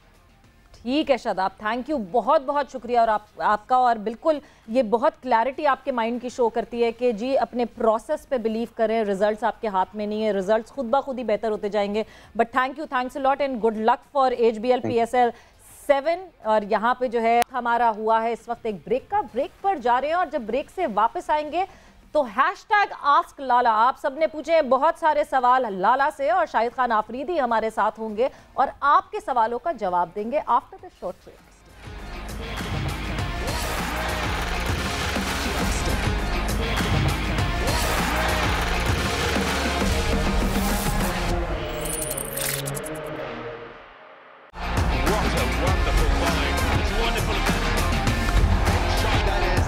ठीक है शादाब, थैंक यू, बहुत बहुत शुक्रिया और आपका, और बिल्कुल ये बहुत क्लैरिटी आपके माइंड की शो करती है कि जी अपने प्रोसेस पे बिलीव करें, रिजल्ट्स आपके हाथ में नहीं है, रिजल्ट्स खुद ब खुद ही बेहतर होते जाएंगे। But thank you, thanks a lot and good luck for HBL PSL 7। और यहाँ पे जो है हमारा हुआ है इस वक्त एक ब्रेक पर जा रहे हैं, और जब ब्रेक से वापस आएंगे तो #AskLala, आप सबने पूछे बहुत सारे सवाल लाला से, और शाहिद खान आफरीदी हमारे साथ होंगे और आपके सवालों का जवाब देंगे after the short break. What a wonderful volley. It's wonderful. Shot that is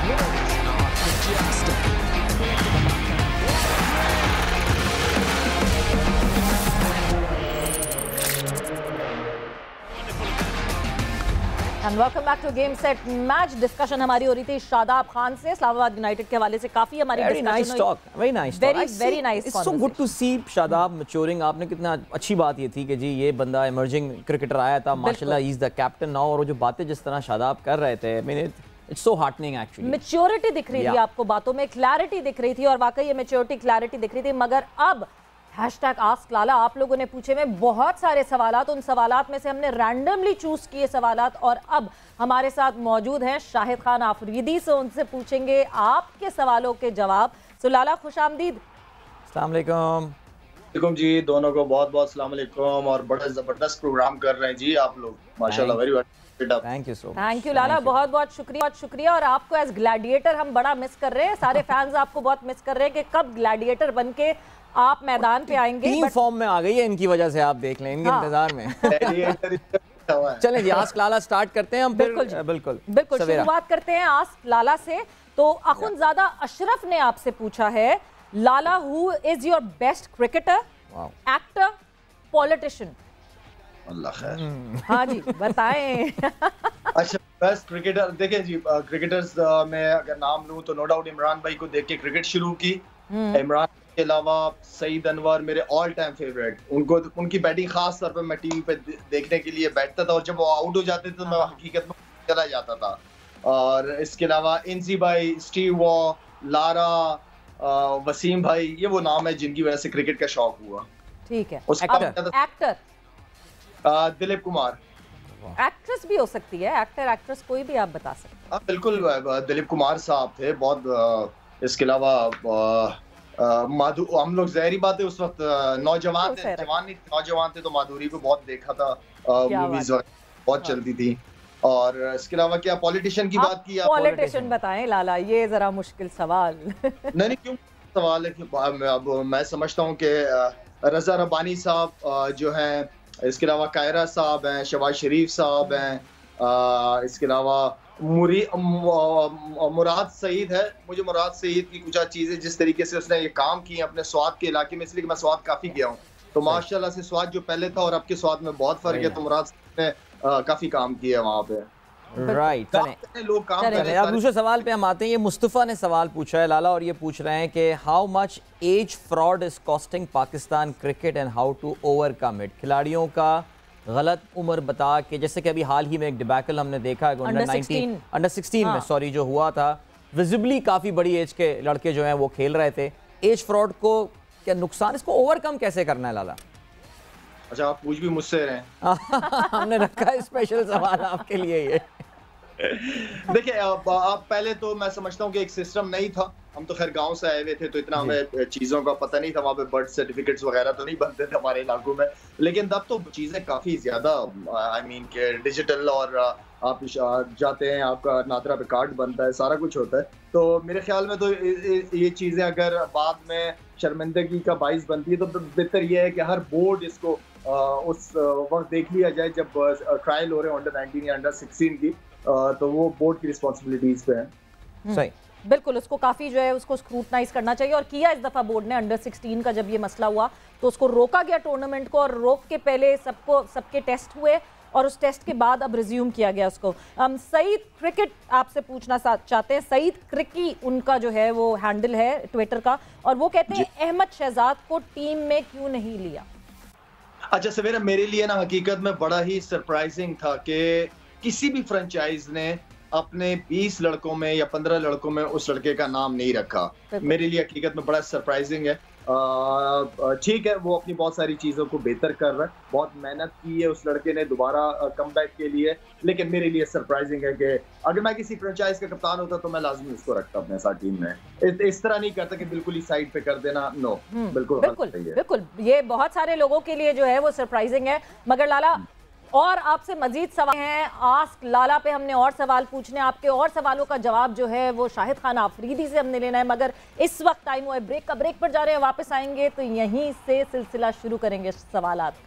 welcome back to game set match. Discussion हमारी हो रही थी शादाब खान से, इस्लामाबाद यूनाइटेड के हवाले से काफी हमारी very nice talk, very nice, very nice. It's so good to see Shadab maturing. आपने कितना अच्छी बात ये थी कि जी ये बंदा इमर्जिंग क्रिकेटर आया था, माशाल्लाह he is the captain now. और वो जो बातें जिस तरह शादाब कर रहे थे, I mean it's so heartening actually. Maturity दिख रही थी आपको, बातों में क्लैरिटी दिख रही थी, और वाकई ये मैच्योरिटी क्लैरिटी दिख रही थी। मगर अब #आस्क लाला आप लोगों ने पूछे में बहुत सारे सवालात, उन सवालात में से हमने रैंडमली चूज किए सवालात, और अब हमारे साथ मौजूद हैं शाहिद खान आफरीदी। से उनसे पूछेंगे आपके सवालों के जवाब। सो लाला खुशामदीद। अस्सलाम वालेकुम जी, दोनों को बहुत बहुत अस्सलाम वालेकुम, और बड़ा जबरदस्त प्रोग्राम कर रहे हैं जी आप लोग, माशाल्लाह, वेरी गुड। थैंक यू लाला, बहुत बहुत शुक्रिया। और आपको एज ग्लैडिएटर हम बड़ा मिस कर रहे हैं, सारे फैंस आपको बहुत मिस कर रहे हैं कि कब ग्लैडिएटर बनके आप मैदान पे आएंगे। टीम फॉर्म में आ गई है इनकी वजह से, आप देख लें इनके इंतजार में। चलें जी, आस्क लाला स्टार्ट करते हैं हम। बिल्कुल शुरुआत करते हैं आस्क लाला से। तो अखुनज़ादा अशरफ ने आपसे पूछा है, Lala who is your best cricketer, actor, politician? Allah खैर। हाँ जी बताएं। अच्छा, बेस्ट क्रिकेटर, देखें जी, क्रिकेटर्स में अगर नाम लूं तो नो डाउट इमरान भाई को देख के क्रिकेट शुरू की। इमरान के अलावा सईद अनवर मेरे ऑल टाइम फेवरेट। उनकी बैटिंग खास तौर पे मैं टीवी पे देखने के लिए बैठता था, और जब वो आउट हो जाते थे तो मैं हकीकत में चला जाता था। और इसके अलावा इंसी भाई, स्टीव वॉ, लारा, वसीम भाई, ये वो नाम है जिनकी वजह से क्रिकेट का शौक हुआ। ठीक है। एक्टर दिलीप कुमार। एक्ट्रेस भी हो सकती है, एक्टर एक्ट्रेस कोई भी आप बता सकते हैं। बिल्कुल, दिलीप कुमार साहब थे बहुत। इसके अलावा हम लोग ज़ाहिरी बात है उस वक्त नौजवान थे, नौजवान थे तो माधुरी को बहुत देखा था, मूवीज बहुत चलती थी। और इसके अलावा क्या पॉलिटिशियन की बात की? पॉलिटिशियन बताएं लाला, ये जरा मुश्किल सवाल। नहीं क्यों सवाल है कि अब मैं समझता हूँ कि रजा रब्बानी साहब जो हैं, इसके अलावा कायरा साहब हैं, शहबाज शरीफ साहब हैं, इसके अलावा मुराद सईद है। मुझे मुराद सईद की कुछ चीजें जिस तरीके से उसने ये काम किए अपने स्वाद के इलाके में, इसलिए कि मैं स्वाद काफी गया हूँ, तो माशाल्लाह से स्वाद जो पहले था और अब के स्वाद में बहुत फर्क है। तो मुराद सईद ने काफी काम किया वहाँ पे। राइट, लोग काम कर रहे हैं। अब दूसरे सवाल पे हम आते हैं। ये मुस्तफ़ा ने सवाल पूछा है लाला, और ये पूछ रहे हैं कि how much as fraud is costing Pakistan cricket and how to overcome it. खिलाड़ियों का गलत उम्र बता के, जैसे कि अभी हाल ही में एक डिबैकल हमने देखा अंडर 16 में सॉरी जो हुआ था, विजिबली काफ़ी बड़ी एज के लड़के जो हैं वो खेल रहे थे। एज फ्रॉड को क्या नुकसान, इसको ओवरकम कैसे करना है लाला? अच्छा, आप पूछ भी मुझसे रहे हैं। हमने रखा है स्पेशल सवाल आपके लिए ये। देखिए, आप पहले तो मैं समझता हूँ कि एक सिस्टम नहीं था। हम तो खैर गांव से आए हुए थे, तो इतना हमें चीज़ों का पता नहीं था। वहाँ पे बर्थ सर्टिफिकेट्स वगैरह तो नहीं बनते थे हमारे इलाकों में, लेकिन तब तो चीज़ें काफ़ी ज़्यादा आई मीन के डिजिटल, और आप जाते हैं, आपका नादरा पे कार्ड बनता है, सारा कुछ होता है। तो मेरे ख्याल में तो ये चीज़ें अगर बाद में शर्मिंदगी का बाइस बनती है तो बेहतर ये है कि हर बोर्ड इसको उस वक्त देख लिया जाए जब ट्रायल हो रहे हैं अंडर 19 या अंडर 16 की, तो वो बोर्ड की रिस्पॉन्सिबिलिटीज पे है। सही, बिल्कुल, उसको काफ़ी जो है उसको स्क्रूटनाइज करना चाहिए, और किया इस दफ़ा बोर्ड ने। अंडर 16 का जब ये मसला हुआ तो उसको रोका गया टूर्नामेंट को, और रोक के पहले सबके टेस्ट हुए, और उस टेस्ट के बाद अब रिज्यूम किया गया उसको। सईद क्रिकेट आपसे पूछना चाहते हैं। सईद क्रिकी उनका जो है वो हैंडल है ट्विटर का, और वो कहते हैं अहमद शहजाद को टीम में क्यों नहीं लिया? अच्छा सवेरा, मेरे लिए ना हकीकत में बड़ा ही सरप्राइजिंग था कि किसी भी फ्रेंचाइज ने अपने 20 लड़कों में या 15 लड़कों में उस लड़के का नाम नहीं रखा। मेरे लिए हकीकत में बड़ा सरप्राइजिंग है। ठीक है, वो अपनी बहुत सारी चीज़ों को बेहतर कर रहा है, बहुत मेहनत की है उस लड़के ने दोबारा कमबैक के लिए, लेकिन मेरे लिए सरप्राइजिंग है कि अगर मैं किसी फ्रेंचाइज का कप्तान होता तो मैं लाजमी उसको रखता अपने साथ टीम में। इस तरह नहीं करता कि बिल्कुल ही साइड पे कर देना। नो, बिल्कुल, ये बहुत सारे लोगों के लिए जो है वो सरप्राइजिंग है। मगर लाला, और आपसे मजीद सवाल हैं। आस्क लाला पे हमने और सवाल पूछने, आपके और सवालों का जवाब जो है वो शाहिद खान आफरीदी से हमने लेना है, मगर इस वक्त टाइम हुआ है ब्रेक का। ब्रेक पर जा रहे हैं, वापस आएंगे तो यहीं से सिलसिला शुरू करेंगे सवालात का।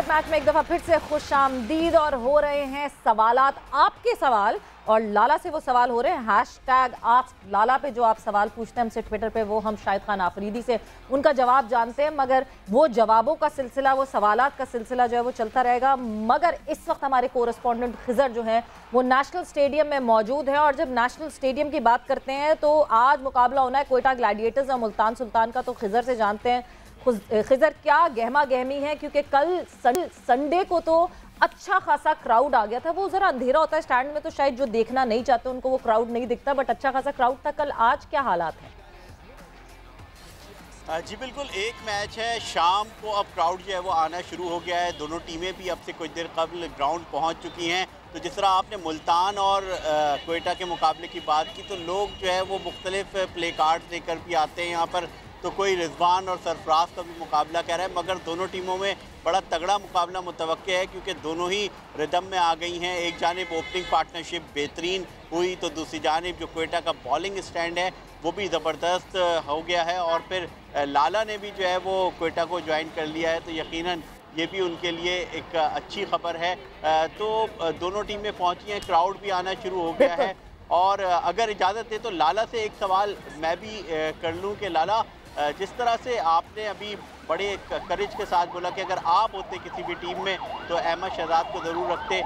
क्रिकेट मैच में एक दफा फिर से खुशामदीद और हो रहे हैं सवालात, आपके सवाल, और लाला से वो सवाल हो रहे हैं हैशटैग आस्क लाला पे। जो आप सवाल पूछते हैं हमसे ट्विटर पे, वो हम शाहिद खान आफरीदी से उनका जवाब जानते हैं, मगर वो जवाबों का सिलसिला, वो सवालात का सिलसिला जो है वो चलता रहेगा। मगर इस वक्त हमारे कोरेस्पॉन्डेंट खिजर जो हैं वो नेशनल स्टेडियम में मौजूद हैं, और जब नेशनल स्टेडियम की बात करते हैं तो आज मुकाबला होना है कोयटा ग्लैडिएटर्स और मुल्तान सुल्तान का। तो खिजर से जानते हैं खिजर क्या गहमा गहमी है, क्योंकि कल संडे को तो अच्छा खासा क्राउड आ गया था। वो जरा अंधेरा होता है स्टैंड में तो शायद जो देखना नहीं चाहते उनको वो क्राउड नहीं दिखता, बट अच्छा खासा क्राउड था कल। आज क्या हालात है? जी बिल्कुल, एक मैच है शाम को, अब क्राउड जो है वो आना शुरू हो गया है। दोनों टीमें भी अब से कुछ देर कबल ग्राउंड पहुंच चुकी हैं। तो जिस तरह आपने मुल्तान और कोयटा के मुकाबले की बात की, तो लोग जो है वो मुख्तलिफ प्ले कार्ड लेकर भी आते हैं यहाँ पर। तो कोई रिजवान और सरफराज का भी मुकाबला कह रहा है, मगर दोनों टीमों में बड़ा तगड़ा मुकाबला मुतवक्के है, क्योंकि दोनों ही रिदम में आ गई हैं। एक जानिब ओपनिंग पार्टनरशिप बेहतरीन हुई, तो दूसरी जानिब जो कोयटा का बॉलिंग स्टैंड है वो भी ज़बरदस्त हो गया है। और फिर लाला ने भी जो है वो कोयटा को ज्वाइन कर लिया है, तो यकीनन ये भी उनके लिए एक अच्छी खबर है। तो दोनों टीमें पहुँची हैं, क्राउड भी आना शुरू हो गया है। और अगर इजाज़त दे तो लाला से एक सवाल मैं भी कर लूँ कि लाला, जिस तरह से आपने अभी बड़े करेज के साथ बोला कि अगर आप होते किसी भी टीम में तो अहमद शहजाद को ज़रूर रखते,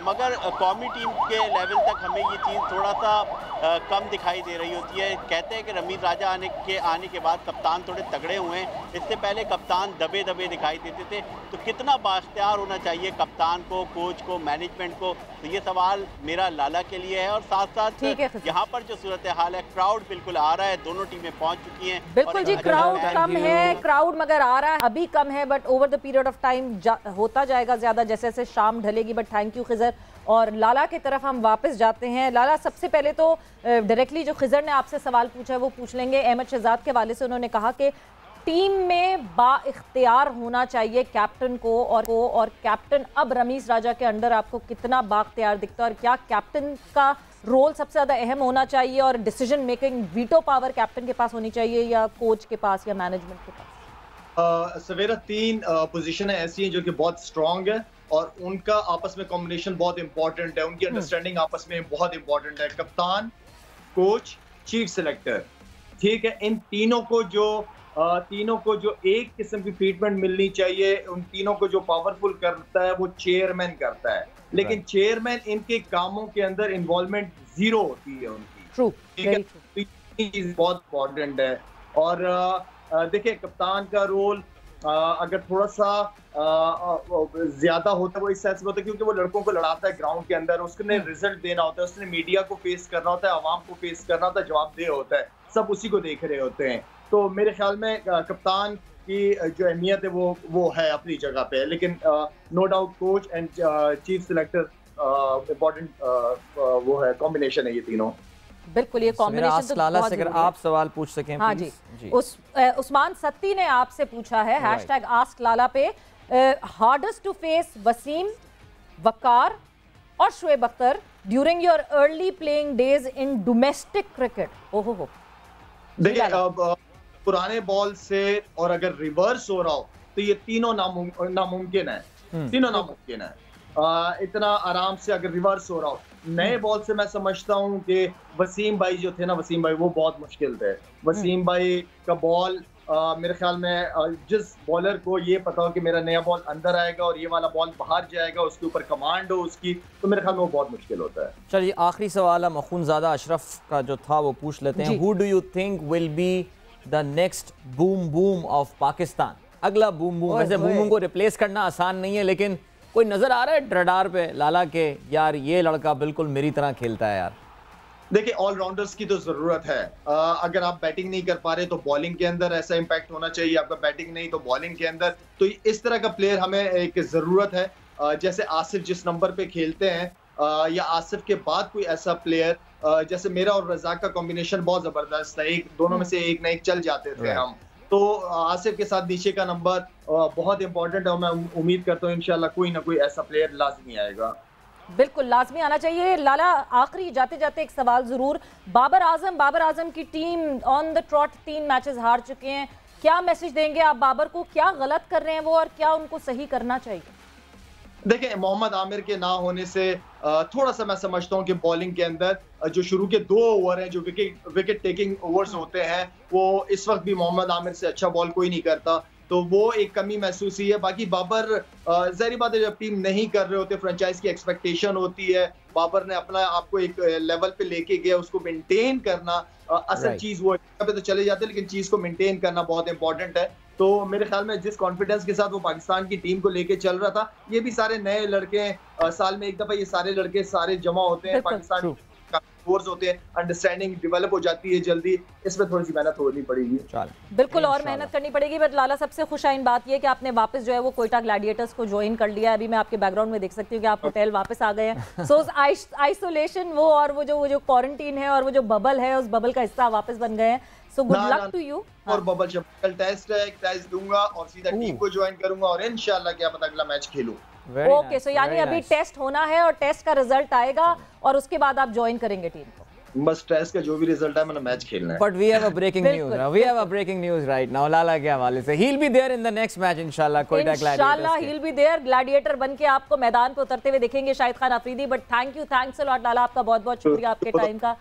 मगर कौमी टीम के लेवल तक हमें ये चीज़ थोड़ा सा कम दिखाई दे रही होती है। कहते हैं कि रमीज़ राजा आने के बाद कप्तान थोड़े तगड़े हुए हैं, इससे पहले कप्तान दबे दबे दिखाई देते थे। तो कितना बाख्तियार होना चाहिए कप्तान को, कोच को, मैनेजमेंट को? तो ये सवाल मेरा लाला के लिए है। और साथ साथ यहाँ पर जो सूरत हाल है, क्राउड बिल्कुल आ रहा है, दोनों टीमें पहुँच चुकी हैं। बिल्कुल जी, क्राउड कम है, क्राउड मगर आ रहा है, अभी कम है, but over the period of time होता जाएगा ज़्यादा जैसे जैसे शाम ढलेगी। But thank you Khizar. और लाला की तरफ हम वापस जाते हैं। लाला, सबसे पहले तो डायरेक्टली जो खिजर ने आपसे सवाल पूछा है वो पूछ लेंगे। अहमद शहजाद के वाले से उन्होंने कहा कि टीम में बाइख्तियार होना चाहिए कैप्टन को, और कैप्टन अब रमीज़ राजा के अंडर आपको कितना बाइख्तियार दिखता है, और क्या कैप्टन का रोल सबसे ज़्यादा अहम होना चाहिए और decision making veto power captain के पास होनी चाहिए या कोच के पास या मैनेजमेंट के पास? सवेरा 3 पोजीशनें ऐसी हैं जो कि बहुत स्ट्रांग है, और उनका आपस में कॉम्बिनेशन बहुत इंपॉर्टेंट है, उनकी अंडरस्टैंडिंग आपस में बहुत इंपॉर्टेंट है। कप्तान, कोच, चीफ सेलेक्टर, ठीक है, इन तीनों को जो एक किस्म की ट्रीटमेंट मिलनी चाहिए। उन तीनों को जो पावरफुल करता है वो चेयरमैन करता है, लेकिन चेयरमैन इनके कामों के अंदर इन्वॉल्वमेंट जीरो होती है उनकी, ठीक है, तो बहुत इंपॉर्टेंट है। और देखिए, कप्तान का रोल अगर थोड़ा सा ज्यादा होता है वो इस सेंस में होता है क्योंकि वो लड़कों को लड़ाता है ग्राउंड के अंदर, उसने रिजल्ट देना होता है, उसने मीडिया को फेस करना होता है, आवाम को फेस करना होता है, जवाबदेह होता है, सब उसी को देख रहे होते हैं। तो मेरे ख्याल में कप्तान की जो अहमियत है वो है अपनी जगह पे, लेकिन no doubt coach and chief selector important वो है, कॉम्बिनेशन है ये तीनों। बिल्कुल, ये कॉम्बिनेशन तो लाला से अगर आप सवाल पूछ सकें। हाँ जी, उस्मान सत्ती ने आपसे पूछा है हैशटैग आस्क लाला पे, हार्डेस्ट टू फेस वसीम, वकार और Shoaib Akhtar during your early playing days in domestic cricket? ओहो हो, देखिए पुराने बॉल से और अगर रिवर्स हो रहा हो तो ये तीनों नामुमकिन है, तीनों नामुमकिन है। इतना आराम से अगर रिवर्स हो रहा हो, नए बॉल से मैं समझता हूँ कि वसीम भाई जो थे ना, वसीम भाई वो बहुत मुश्किल थे। वसीम भाई का बॉल मेरे ख्याल में जिस बॉलर को ये पता हो कि मेरा नया बॉल अंदर आएगा और ये वाला बॉल बाहर जाएगा, उसके ऊपर कमांड हो उसकी, तो मेरे ख्याल में वो बहुत मुश्किल होता है। चलिए, आखिरी सवाल हम अखुनज़ादा अशरफ का जो था वो पूछ लेते हैं। Who do you think will be the next boom boom of Pakistan? अगला बूम बूम। वैसे बूम बूम को रिप्लेस करना आसान नहीं है, लेकिन कोई नजर आ रहा है रडार पे लाला के, यार ये लड़का बिल्कुल मेरी तरह खेलता है? यार देखिए, ऑलराउंडर्स की तो जरूरत है। अगर आप बैटिंग नहीं कर पा रहे तो बॉलिंग के अंदर ऐसा इंपैक्ट होना चाहिए, आपका बैटिंग नहीं तो बॉलिंग के अंदर, तो इस तरह का प्लेयर हमें एक जरूरत है। जैसे आसिफ जिस नंबर पे खेलते हैं, या आसिफ के बाद कोई ऐसा प्लेयर, जैसे मेरा और रज़ाक का कॉम्बिनेशन बहुत जबरदस्त है, दोनों में से एक ना एक चल जाते थे हम, तो आसिफ के साथ नीचे का नंबर बहुत इंपॉर्टेंट है, और मैं उम्मीद करता हूँ इंशाल्लाह कोई ना कोई ऐसा प्लेयर लाजमी आएगा। बिल्कुल लाजमी आना चाहिए। लाला, आखिरी जाते जाते एक सवाल जरूर, बाबर आजम की team on the trout 3 matches हार चुके हैं, क्या मैसेज देंगे आप बाबर को? क्या गलत कर रहे हैं वो और क्या उनको सही करना चाहिए? देखिए, मोहम्मद आमिर के ना होने से थोड़ा सा मैं समझता हूँ कि बॉलिंग के अंदर जो शुरू के 2 ओवर हैं, जो विकेट टेकिंग ओवर्स होते हैं, वो इस वक्त भी मोहम्मद आमिर से अच्छा बॉल कोई नहीं करता, तो वो एक कमी महसूस हुई है। बाकी बाबर, ज़ाहिर बात है, जब टीम नहीं कर रहे होते, फ्रेंचाइज की एक्सपेक्टेशन होती है, बाबर ने अपना आपको एक लेवल पे लेके गया, उसको मेंटेन करना असल चीज वो पे तो चले जाते हैं, लेकिन चीज को मेंटेन करना बहुत इंपॉर्टेंट है। तो मेरे ख्याल में जिस कॉन्फिडेंस के साथ वो पाकिस्तान की टीम को लेके चल रहा था, ये भी सारे नए लड़के, साल में एक दफा ये सारे लड़के सारे जमा होते हैं, पाकिस्तान कोर्स होते हैं, अंडरस्टैंडिंग डेवलप हो जाती है जल्दी, इसमें थोड़ी सी मेहनत होनी पड़ेगी। बिल्कुल, और मेहनत करनी पड़ेगी। बट लाला, सबसे खुशाइन बात ये कि आपने वापस जो है वो कोयटा ग्लैडिएटर्स को ज्वाइन कर लिया। अभी मैं आपके बैकग्राउंड में देख सकती हूँ कि आप होटल वापस आ गए हैं। सो आइसोलेशन वो और वो जो क्वारंटीन है और वो जो बबल है, उस बबल का हिस्सा वापस बन गए हैं। So good luck to you. और बबल जब कल टेस्ट है, एक टेस्ट दूंगा और सीधा टीम को ज्वाइन करूंगा और इंशाल्लाह क्या पता अगला मैच खेलूं। ओके, सो यानी अभी टेस्ट होना है और टेस्ट का रिजल्ट आएगा और उसके बाद आप ज्वाइन करेंगे टीम को। बस टेस्ट का जो भी रिजल्ट है, मैंने मैच खेलना है। But we have a breaking news. We have a breaking news right now. लाला के हवाले से he'll be there in the next match इंशाल्लाह। कोयटा ग्लैडिएटर्स इंशाल्लाह he'll be there, ग्लैडिएटर बन के आपको मैदान पे उतरते हुए देखेंगे Shahid Khan Afridi. But thanks a lot Lala, आपका बहुत-बहुत शुक्रिया आपके टाइम का।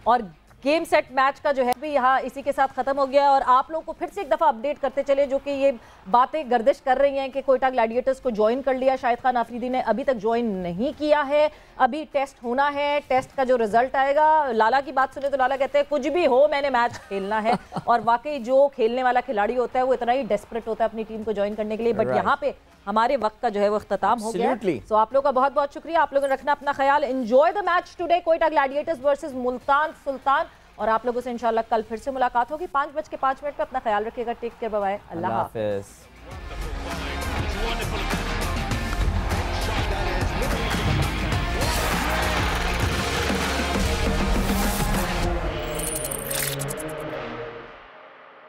और गेम सेट मैच का जो है भी यहाँ इसी के साथ खत्म हो गया। और आप लोगों को फिर से एक दफा अपडेट करते चले, जो कि ये बातें गर्दिश कर रही हैं कि कोयटा ग्लैडिएटर्स को ज्वाइन कर लिया, शाहिद खान अफरीदी ने अभी तक ज्वाइन नहीं किया है। अभी टेस्ट होना है, टेस्ट का जो रिजल्ट आएगा, लाला की बात सुने तो लाला कहते हैं कुछ भी हो मैंने मैच खेलना है। और वाकई जो खेलने वाला खिलाड़ी होता है वो इतना ही डेस्परेट होता है अपनी टीम को ज्वाइन करने के लिए। बट यहाँ पे हमारे वक्त का जो है वो अख्ताम हो गया। सो आप लोगों का बहुत बहुत शुक्रिया, आप लोगों ने रखना अपना ख्याल। Enjoy the match today, Quetta Gladiators versus Multan Sultan. और आप लोगों से इंशाल्लाह कल फिर से मुलाकात होगी 5:05 पे। अपना ख्याल रखिएगा, टेक केयर, बाय बाय, अल्लाह हाफिज़।